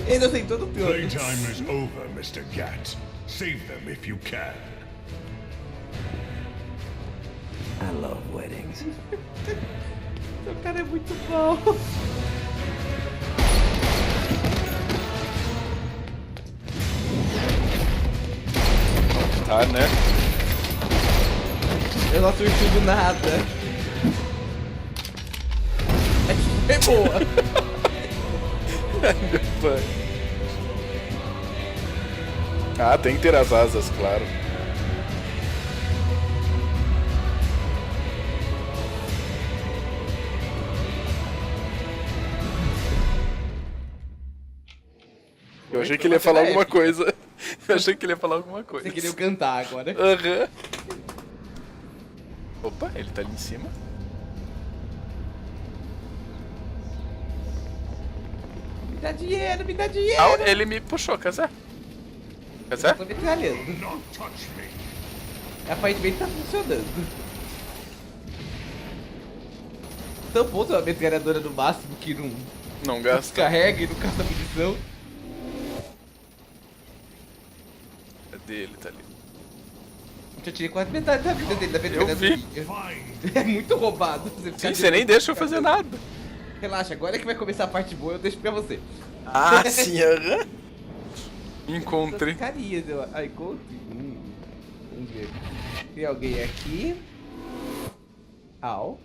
Ele aceitou do pior. Playtime is over, Mr. Gat. Save them if you can. I love weddings. O cara é muito bom. Tá, né? Eu não surgiu do nada. É boa. Meu pai. Ah, tem que ter as asas, claro. Eu achei que ele ia falar alguma coisa. Eu achei que ele ia falar alguma coisa. Você queria cantar agora. Aham. Opa, ele tá ali em cima. Me dá dinheiro, me dá dinheiro. Ah, ele me puxou, Kazé. Kazé? Eu tô metralhando. Not touch me. Aparentemente tá funcionando. Tampou uma metralhadora no máximo que não Não gasta. descarrega e não caça munição. Cadê ele? Tá ali. Eu tirei quase metade da vida dele da Eu vi. metralhadora. É muito roubado. Sim, você nem deixa eu fazer nada. Relaxa, agora é que vai começar a parte boa, eu deixo pra você. Ah, sim, aham. Encontrei. Carias, eu... Ah, encontrei. Vamos ver. Tem alguém aqui. Au.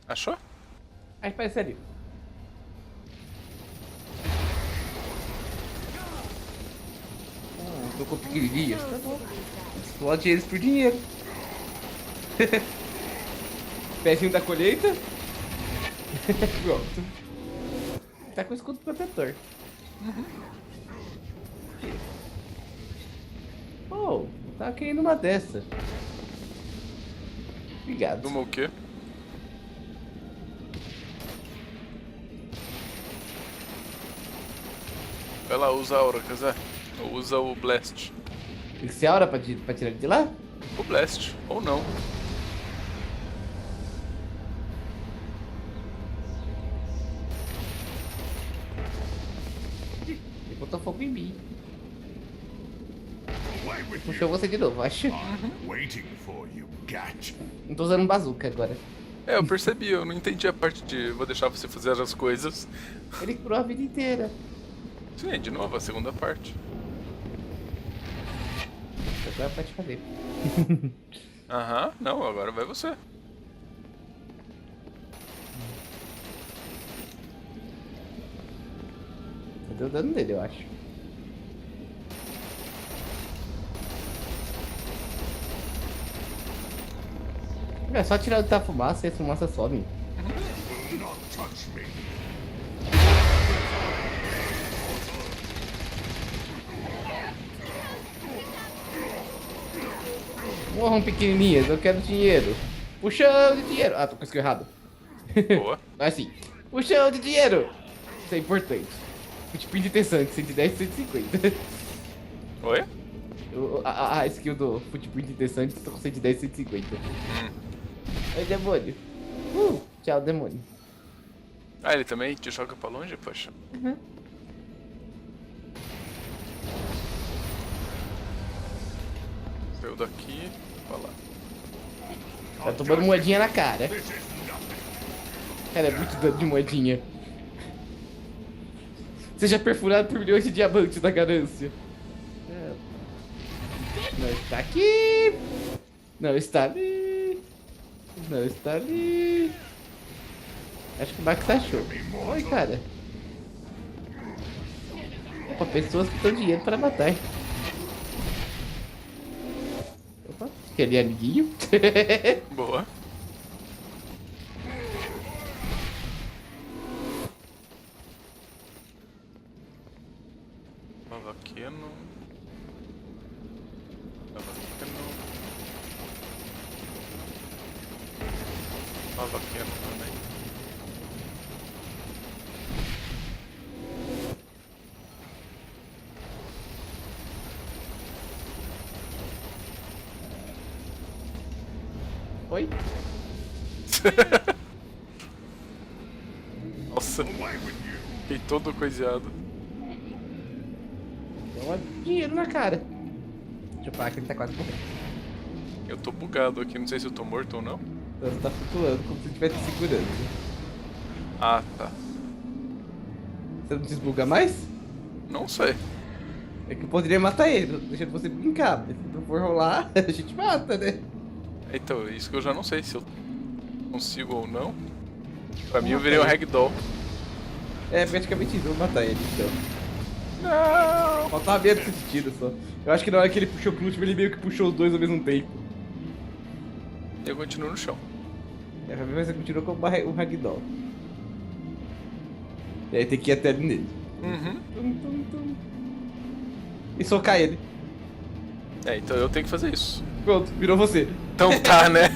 Achou? Aí parece ali. Tô com pequenininhas. Tá bom. Explode eles por dinheiro. Pezinho da colheita. Pronto. Tá com escudo protetor. Oh, tá querendo uma dessa. Obrigado. Numa o quê? Vai lá, usa a aura, Kazé. Ou usa o Blast. Tem que ser a hora pra tirar ele de lá? O Blast, ou não. Ele botou fogo em mim. Away with Puxou you. você de novo, acho. Waiting for you, Gat. Não tô usando bazuca agora. É, eu percebi, eu não entendi a parte de vou deixar você fazer as coisas. Ele curou a vida inteira. Sim, de novo, a segunda parte. Agora pode fazer. Aham, não, agora vai você. Eu deu dano nele, eu acho. É só tirar da fumaça e a fumaça some. Not touch me. Morram pequenininhas, eu quero dinheiro. Puxão de dinheiro. Ah, tô com isso errado. Boa. Assim. Puxão de dinheiro. Isso é importante. Tipo interessante, 110 e 150. Oi? A skill do footprint interessante, tô com 110 e 150. Oi, demônio. Tchau, demônio. Ah, ele também te joga pra longe, poxa. Saiu daqui, pra lá. Tá tomando moedinha na cara. This is nothing. Cara, é muito dano de moedinha. Seja perfurado por milhões de diamantes da ganância. Não está aqui. Não está ali. Não está ali. Acho que o Max achou. Oi, cara. Opa, pessoas que dão dinheiro para matar. Opa, que ali é amiguinho. Boa. Vaqueno. Vaqueno também. Nossa, fiquei todo coiseado. Deu dinheiro na cara. Deixa eu falar que ele tá quase morrendo. Eu tô bugado aqui, não sei se eu tô morto ou não. Você tá flutuando como se estivesse segurando. Ah, tá. Você não desbuga mais? Não sei. É que eu poderia matar ele, deixando você brincar. Mas se não for rolar, a gente mata, né? Então, isso que eu já não sei se eu consigo ou não. Pra mim eu virei um ragdoll. É praticamente isso, eu vou matar ele então. Não! Faltava medo desse tiro só. Eu acho que na hora que ele puxou pro último, ele meio que puxou os dois ao mesmo tempo. Eu continuo no chão. É, pra mim você continua com um ragdoll. E aí tem que ir até ali nele. Uhum. E socar ele. É, então eu tenho que fazer isso. Pronto, virou você. Então tá, né?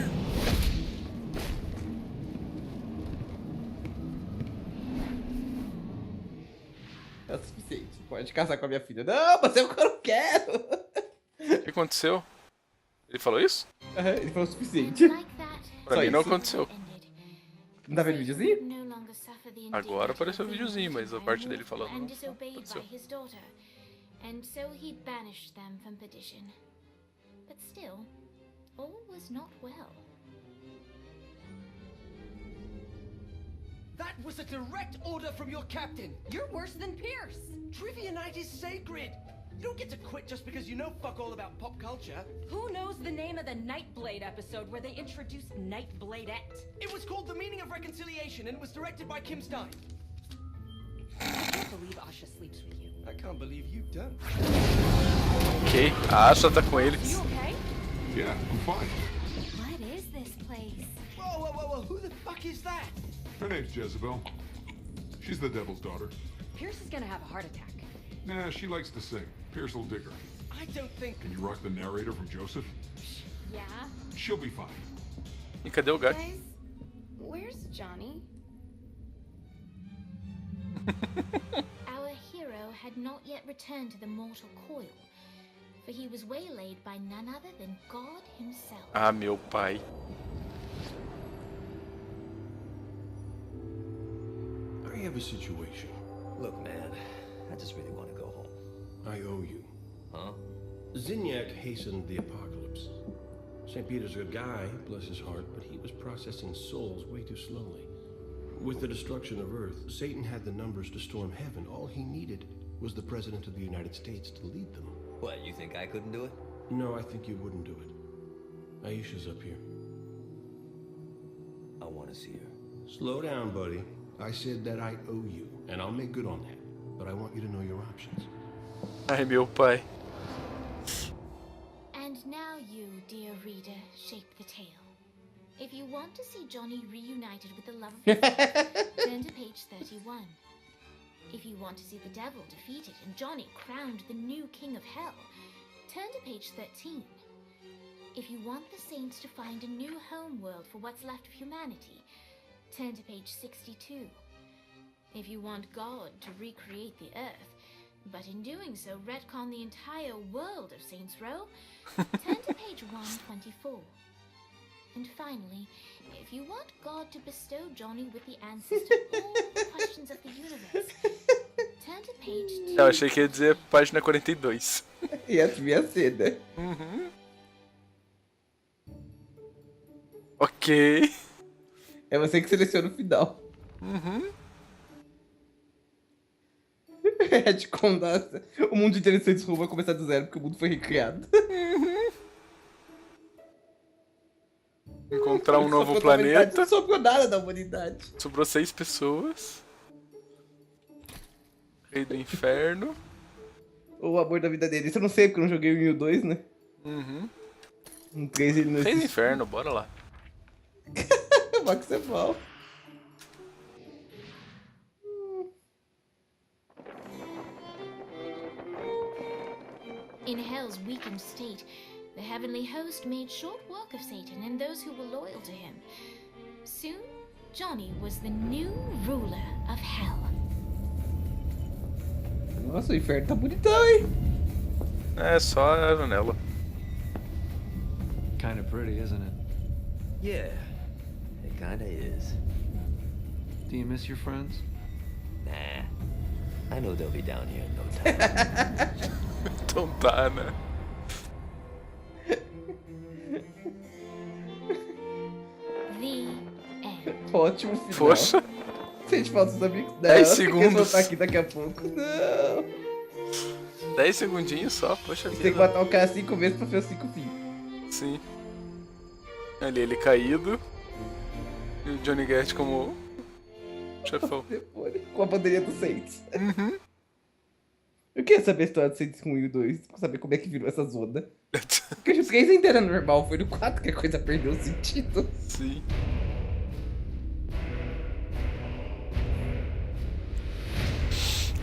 É o suficiente. Pode casar com a minha filha. Não, mas eu não quero. O que aconteceu? Ele falou isso? Ele falou o suficiente. Pra Só mim não isso. aconteceu. Não tá vendo o videozinho? Agora apareceu o videozinho, mas a parte dele falando não and disobeyed by aconteceu. his daughter, and so he banished them from perdition. But still, all was not well. That was a direct order from your captain. You're worse than Pierce. Trivia night is sacred. You don't get to quit just because you know fuck all about pop culture. Who knows the name of the Nightblade episode where they introduced Nightbladette? It was called The Meaning of Reconciliation and it was directed by Kim Stein. I can't believe Asha sleeps with you. I can't believe you don't. Ok, a Asha tá com ele. You okay? Yeah, I'm fine. What is this place? Whoa, whoa, whoa, whoa, who the fuck is that? Her name's Jezebel. She's the devil's daughter. Pierce is gonna have a heart attack. Nah, she likes to sing. Pierce will dig her. I don't think... Can you rock the narrator from Joseph? Yeah? She'll be fine. E cadê o gato? Guys, where's Johnny? Our hero had not yet returned to the mortal coil, for he was waylaid by none other than God himself. Ah, meu pai. I have a situation. Look, man, I just really want to go home. I owe you. Huh? Zinyak hastened the apocalypse. St. Peter's a good guy, bless his heart, but he was processing souls way too slowly. With the destruction of Earth, Satan had the numbers to storm heaven. All he needed was the President of the United States to lead them. What, you think I couldn't do it? No, I think you wouldn't do it. Aisha's up here. I want to see her. Slow down, buddy. I said that I owe you, and I'll make good on that. But I want you to know your options. Ai, meu pai. And now you, dear reader, shape the tale. If you want to see Johnny reunited with the love of his life, turn to page 31. If you want to see the devil defeated and Johnny crowned the new king of hell, turn to page 13. If you want the saints to find a new home world for what's left of humanity, turn to page 62. If you want God to recreate the earth, but in doing so retcon the entire world of Saints Row, turn to page 124. And finally, if you want God to bestow Johnny with the answers to all the questions of the universe, turn to page 2. Eu achei que ia dizer página 42. E essa minha cena. Uhum. Ok. É você que seleciona o final. Uhum. Retcon o mundo inteiro de Saints Row vai começar do zero porque o mundo foi recriado. Encontrar um novo Sobrou planeta. Não sobrou nada da humanidade. Sobrou 6 pessoas. Rei do Inferno. O amor da vida dele. Isso eu não sei porque eu não joguei o 1 e o 2, né? Uhum. No 3 ele não Rei do existe. Inferno, bora lá. Max é mal. In Hell's weakened state, the heavenly host made short work of Satan and those who were loyal to him. Soon, Johnny was the new ruler of Hell. Nossa, o inferno tá bonitão, hein? É só a janela. Kind of pretty, isn't it? Yeah, it kinda is. Do you miss your friends? Nah. I know they'll be down here in no time. Então tá, né? The end. Ótimo final. Poxa, Sente falta dos amigos. Não, 10 eles vão segundos. estar aqui daqui a pouco. Não. 10 segundinhos só, poxa Você tem que vida. matar o cara 5 vezes pra ver os 5 fins. Sim. Ali ele caído. E o Johnny Gat como chefão. Com a bandeirinha do Saints. Eu queria saber a história do Saints 1 e o 2. Pra saber como é que virou essa zona. Porque os 3 ainda era normal. Foi no 4 que a coisa perdeu o sentido. Sim.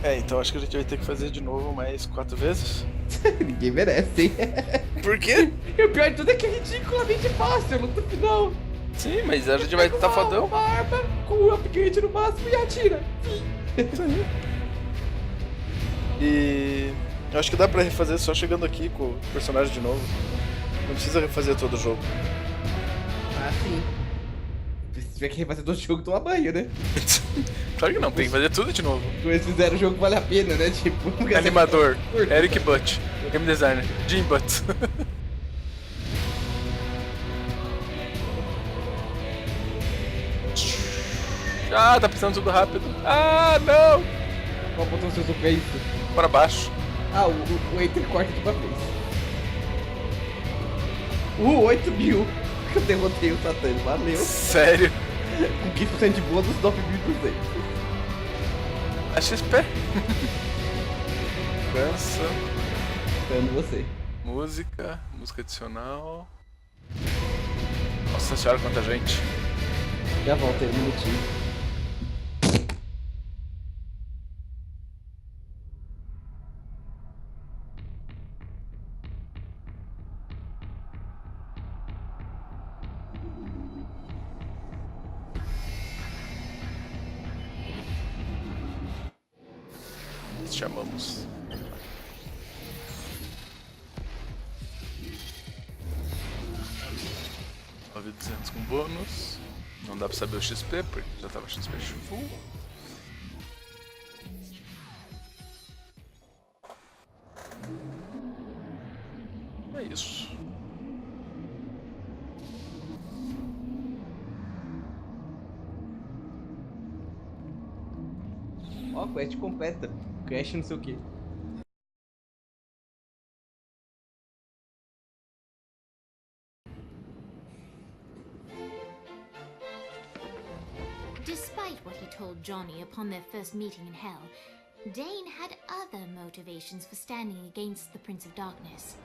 É, então acho que a gente vai ter que fazer de novo mais 4 vezes. Ninguém merece, hein? Por quê? E o pior de tudo é que é ridiculamente fácil a luta final. Sim, mas a gente vai estar fodão. Uma arma com um upgrade no máximo e atira. E eu acho que dá pra refazer só chegando aqui com o personagem de novo. Não precisa refazer todo o jogo. Ah, sim. Se tiver que refazer todo o jogo, toma banho, né? Claro que não, tem que fazer tudo de novo. Quando eles fizeram o jogo, vale a pena, né? Tipo, Animador, Eric Butt. Game designer, Jim Butt. Ah, tá precisando tudo rápido. Ah, não! Qual botão você usou pra isso? Para baixo. Ah, o Enter corta de uma vez. 8.000. Eu derrotei o Satã, valeu. Sério? Com 15% de bônus, 9.200. A XP. Dança. Esperando você. Música adicional. Nossa senhora, quanta gente. Já volto aí um minutinho. Chamamos. $9.200 com bônus. Não dá pra saber o XP, porque já tava XP full. É isso. Ó, quest completa. Crash não sei o que. Despite what he told Johnny upon their first meeting in Hell, Dane had other motivations for standing against the Prince of Darkness.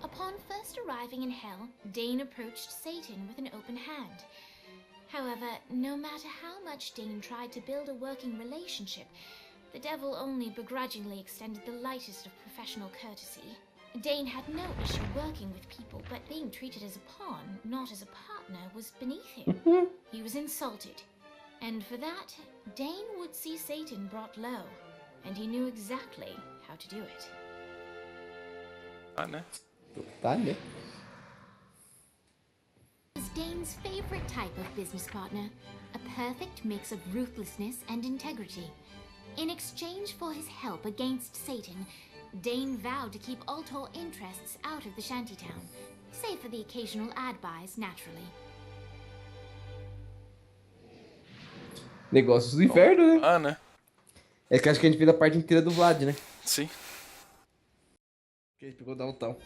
Upon first arriving in Hell, Dane approached Satan with an open hand. However, no matter how much Dane tried to build a working relationship, the devil only begrudgingly extended the lightest of professional courtesy. Dane had no issue working with people, but being treated as a pawn, not as a partner, was beneath him. He was insulted. And for that, Dane would see Satan brought low, and he knew exactly how to do it. Ah, né? Tá, né? Was Dane's favorite type of business partner, a perfect mix of ruthlessness and integrity. In exchange for his help against Satan, Dane vowed to keep Ultor interests out of the shantytown, save for the occasional ad buys, naturally. Negócios do inferno, né? Ah, né? É que acho que a gente fez a parte inteira do Vlad, né? Sim. Que a gente pegou downtown.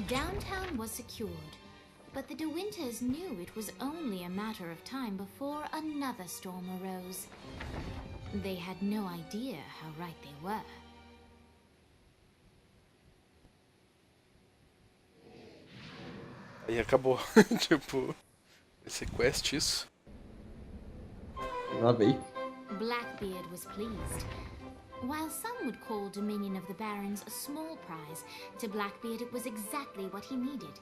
Downtown was secured, but the De Winters knew it was only a matter of time before another storm arose. They had no idea how right they were. Aí acabou. Tipo, esse quest, isso. Lá veio. Blackbeard was pleased. While some would call Dominion of the Barons a small prize, to Blackbeard it was exactly what he needed.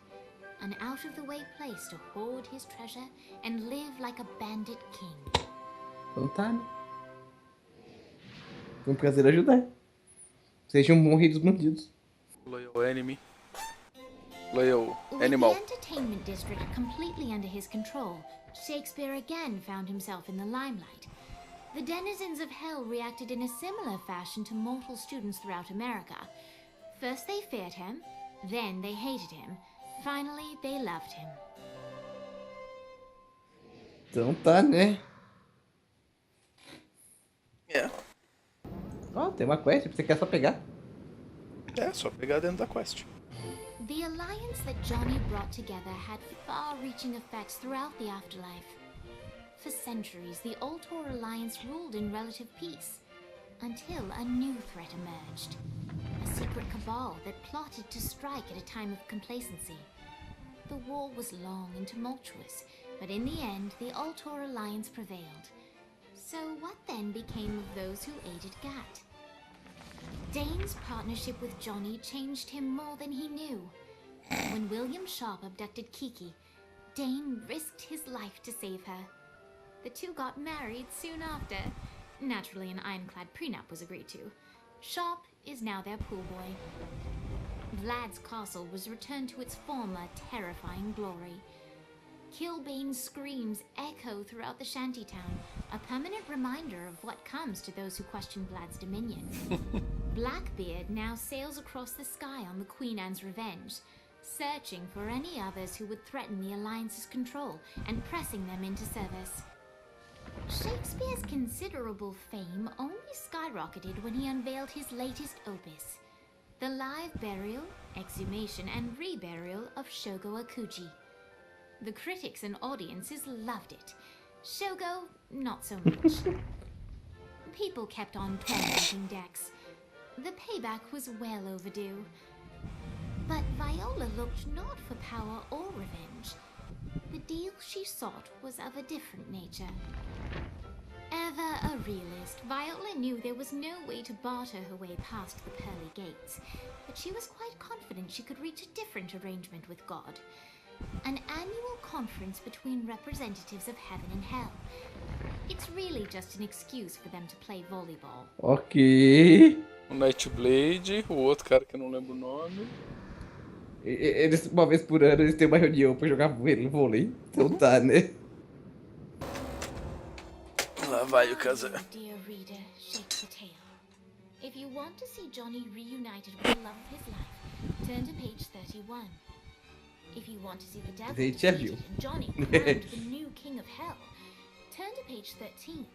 An out-of-the-way place to hoard his treasure and live like a bandit king. Então tá, né? Foi um prazer ajudar. Sejam um bom rei dos bandidos. Loyal enemy. Leia o With Animal. the entertainment district completely under his control, Shakespeare again found himself in the limelight. The denizens of hell reacted in a similar fashion to mortal students throughout America. First they feared him, then they hated him, finally they loved him. Então tá, né? É. Ó, tem uma quest, você quer só pegar? É, só pegar dentro da quest. The alliance that Johnny brought together had far-reaching effects throughout the afterlife. For centuries, the Ultor alliance ruled in relative peace, until a new threat emerged. A secret cabal that plotted to strike at a time of complacency. The war was long and tumultuous, but in the end, the Ultor alliance prevailed. So what then became of those who aided Gat? Dane's partnership with Johnny changed him more than he knew. When William Sharp abducted Kiki, Dane risked his life to save her. The two got married soon after. Naturally, an ironclad prenup was agreed to. Sharp is now their pool boy. Vlad's castle was returned to its former terrifying glory. Kilbane's screams echo throughout the shantytown, a permanent reminder of what comes to those who question Vlad's dominion. Blackbeard now sails across the sky on the Queen Anne's revenge, searching for any others who would threaten the Alliance's control and pressing them into service. Shakespeare's considerable fame only skyrocketed when he unveiled his latest opus, the live burial, exhumation, and reburial of Shogo Akuji. The critics and audiences loved it. Shogo, not so much. People kept on tormenting Dex. The payback was well overdue. But Viola looked not for power or revenge. The deal she sought was of a different nature. Ever a realist, Viola knew there was no way to barter her way past the pearly gates, but she was quite confident she could reach a different arrangement with God. An annual conference between representatives of heaven and hell. It's really just an excuse for them to play volleyball. Ok. O Nightblade, o outro cara que eu não lembro o nome. Eles, uma vez por ano, eles têm uma reunião pra jogar vôlei. Então tá, né? Lá vai o casal. Dear reader, shake the tale. If you want to see Johnny reunited with the love of his life, turn to page 31. If you want to see the devil defeated and Johnny crowned the new king of hell, turn to page 13.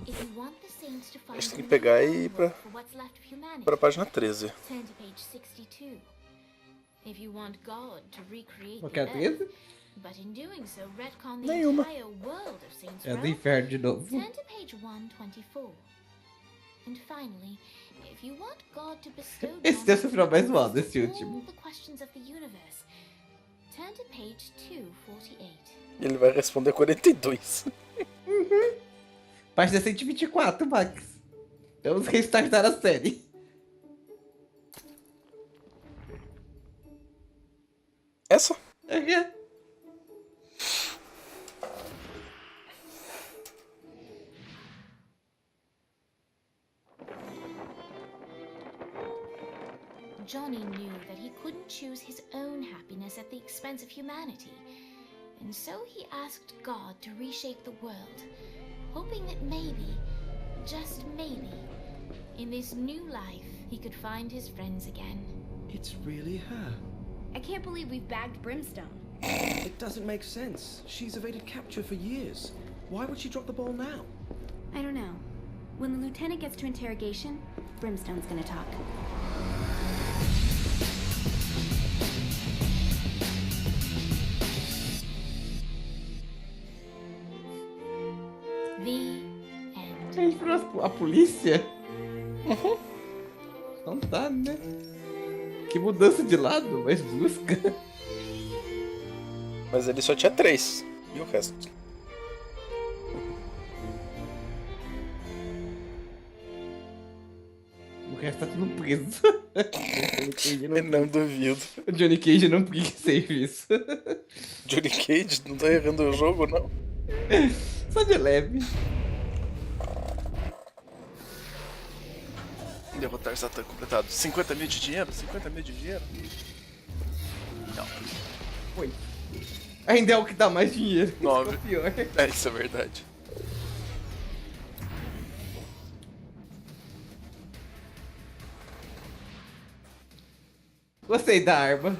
If you want the saints to find A gente tem que pegar e ir pra what's left of humanity, página 13. turn to page 62. If you want God to recreate Qual que é the a earth, 13? but in doing so retcon the Nenhuma. entire world of Saints É do Row, inferno de novo. turn to page 124. And finally, if you want God to bestow Esse deve ser o final mais knowledge zoado, esse on último. all the questions of the universe, turn to page 248. Ele vai responder 42. Página 124, Max. Vamos restartar a série. Essa? Johnny knew that he couldn't choose his own happiness at the expense of humanity, and so he asked God to reshape the world, hoping that maybe, just maybe, in this new life, he could find his friends again. It's really her. I can't believe we've bagged Brimstone. It doesn't make sense. She's evaded capture for years. Why would she drop the ball now? I don't know. When the lieutenant gets to interrogation, Brimstone's gonna talk. The end. A gente virou a polícia? Não tá, né? Que mudança de lado, mas busca. Mas ele só tinha 3. E o resto? O resto tá tudo preso. Eu não duvido. O Johnny Cage não quis serviço. Johnny Cage não tá errando o jogo, não? Só de leve. Derrotar Satã completado. 50 mil de dinheiro? 50 mil de dinheiro? Não. Foi. Ainda é o que dá mais dinheiro. 9. Pior. É, isso é verdade. Gostei da arma.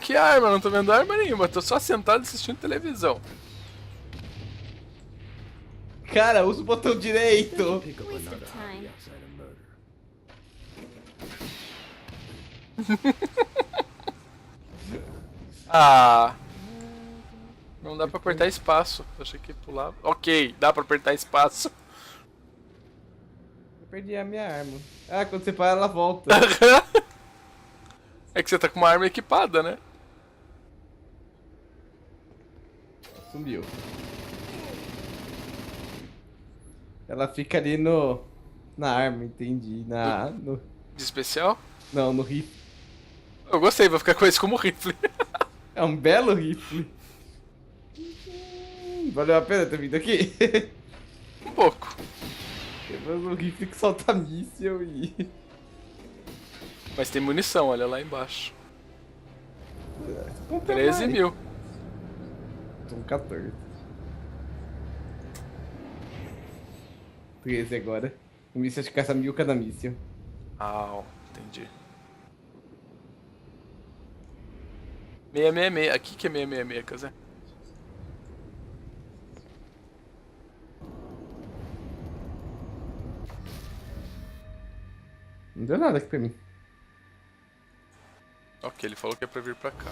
Que arma? Não tô vendo arma nenhuma, tô só sentado assistindo televisão. Cara, usa o botão direito. Pick up Waste another of hobby time. outside of murder. Ah. Não dá pra apertar espaço. Eu achei que pulava. Ok, dá pra apertar espaço. Eu perdi a minha arma. Ah, quando você para, ela volta. É que você tá com uma arma equipada, né? Sumiu. Ela fica ali no... Na arma, entendi. No... De especial? Não, no rifle. Eu gostei, vou ficar com esse como rifle. É um belo rifle. Valeu a pena ter vindo aqui. Um pouco. Temos um rifle que solta míssil e... Mas tem munição, olha lá embaixo. Compra 13 mais. mil. Tô com 14. 13 agora. O míssil acho que caça 1000 cada míssil. Ah, entendi. 666. Aqui que é 666, quer dizer. Não deu nada aqui pra mim. Ok, ele falou que é pra vir pra cá.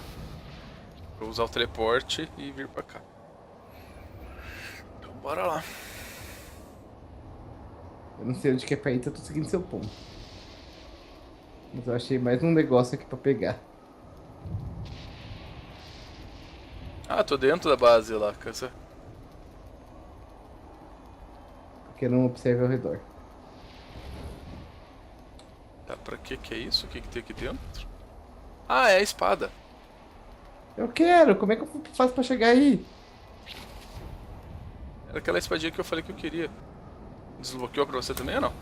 Vou usar o teleporte e vir pra cá. Então bora lá. Eu não sei onde que é pra ir, então eu tô seguindo seu ponto. Mas eu achei mais um negócio aqui pra pegar. Ah, tô dentro da base lá, quer dizer. Porque eu não observo ao redor. Tá, pra que é isso? O que tem aqui dentro? Ah, é a espada. Eu quero! Como é que eu faço pra chegar aí? Era aquela espadinha que eu falei que eu queria. Desbloqueou pra você também ou não?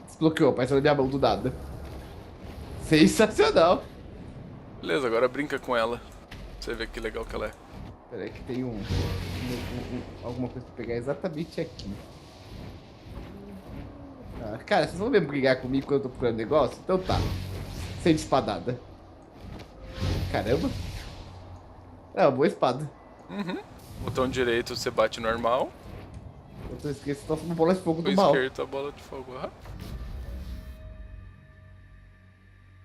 Desbloqueou, parece a diabão do dado. Sensacional! Beleza, agora brinca com ela. Pra você ver que legal que ela é. Pera aí que tem alguma coisa pra pegar exatamente aqui. Ah, cara, vocês vão mesmo brigar comigo quando eu tô procurando negócio? Então tá. Sem de espadada. Caramba. É uma boa espada. Uhum. Botão direito você bate normal. Botão esquerdo você toca uma bola de fogo Botão do mal. esquerdo a bola de fogo. Aham.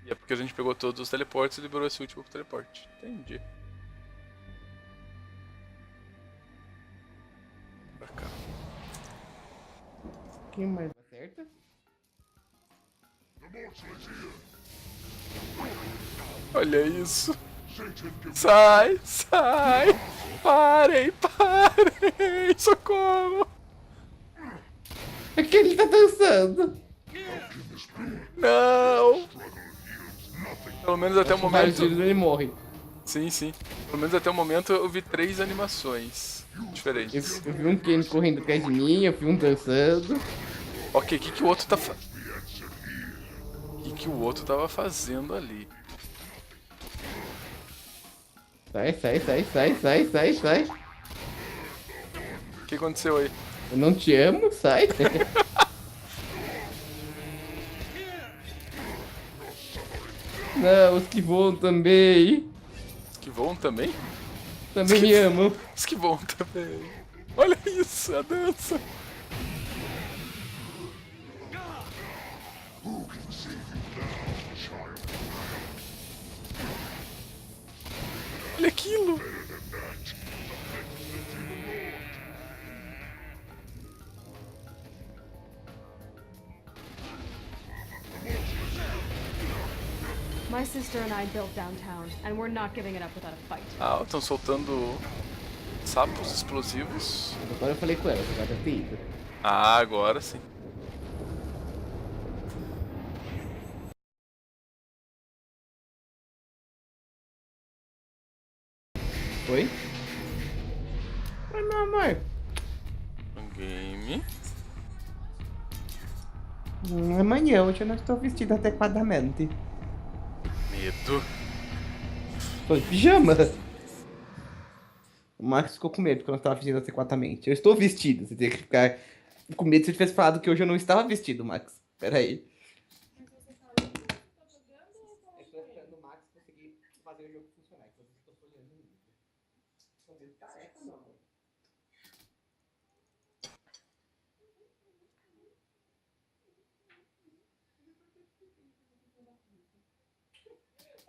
E é porque a gente pegou todos os teleportes e liberou esse último teleporte. Entendi. Pra cá. Quem mais acerta? Olha isso. Sai, sai. Parem, parem. Socorro. É que ele tá dançando. Não. Pelo menos até o Vários momento. tiros ele morre. Sim, sim. Pelo menos até o momento eu vi 3 animações diferentes. Eu vi um Kenny correndo atrás de mim, eu vi um dançando. Ok, o que o outro tá O que o outro tava fazendo ali? Sai, sai, sai, sai, sai, sai, sai. O que aconteceu aí? Eu não te amo, sai. Não, os que voam também. Os que voam também? Também me amam. Os que voam também. Olha isso, a dança. Olha aquilo. My sister and I built downtown, and we're not giving it up without a fight. Ah, estão soltando sapos explosivos. Agora eu falei com ela, você vai ter ido. Ah, agora sim. Oi? Oi, meu amor. Game. Amanhã, hoje eu não estou vestido adequadamente. Medo. Tô de pijama. O Max ficou com medo quando eu estava vestido adequadamente. Eu estou vestido. Você tem que ficar com medo se eu tivesse falado que hoje eu não estava vestido, Max. Pera aí. Fazer o jogo funcionar, que eu estou folheando no livro. Não tem tarefa, não, amor.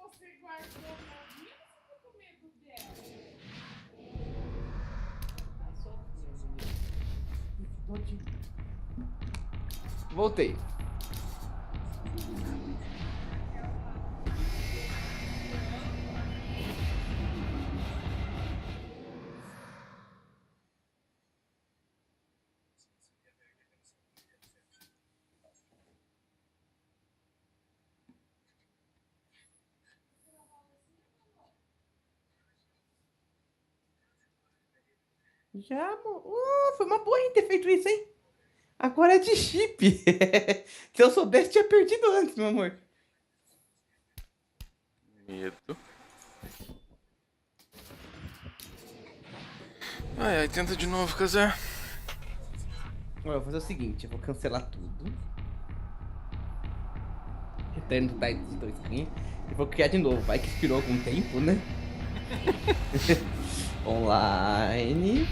Você guardou pra mim ou você ficou com medo dela? Voltei. Já, amor. Foi uma boa, hein, ter feito isso, hein? Agora é de chip. Se eu soubesse, tinha perdido antes, meu amor. Medo. Ai, tenta de novo, Casé. Eu vou fazer o seguinte, eu vou cancelar tudo. Return to Title Screen. E vou criar de novo. Vai que expirou algum tempo, né? Online.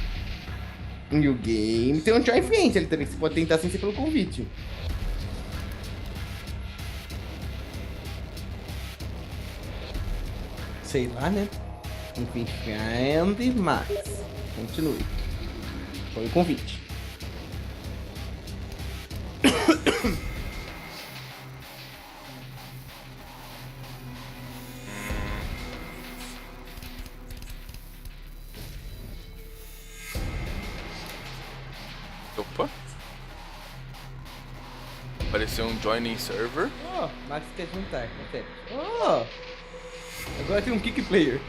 New Game. Tem um Try Friend ali também, que você pode tentar sem ser pelo convite. Sei lá, né? Enfim, Friend, Max. Continue. Foi o convite. Opa. Apareceu um joining server. Max quer juntar, até. Agora tem um kick player.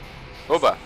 Oba.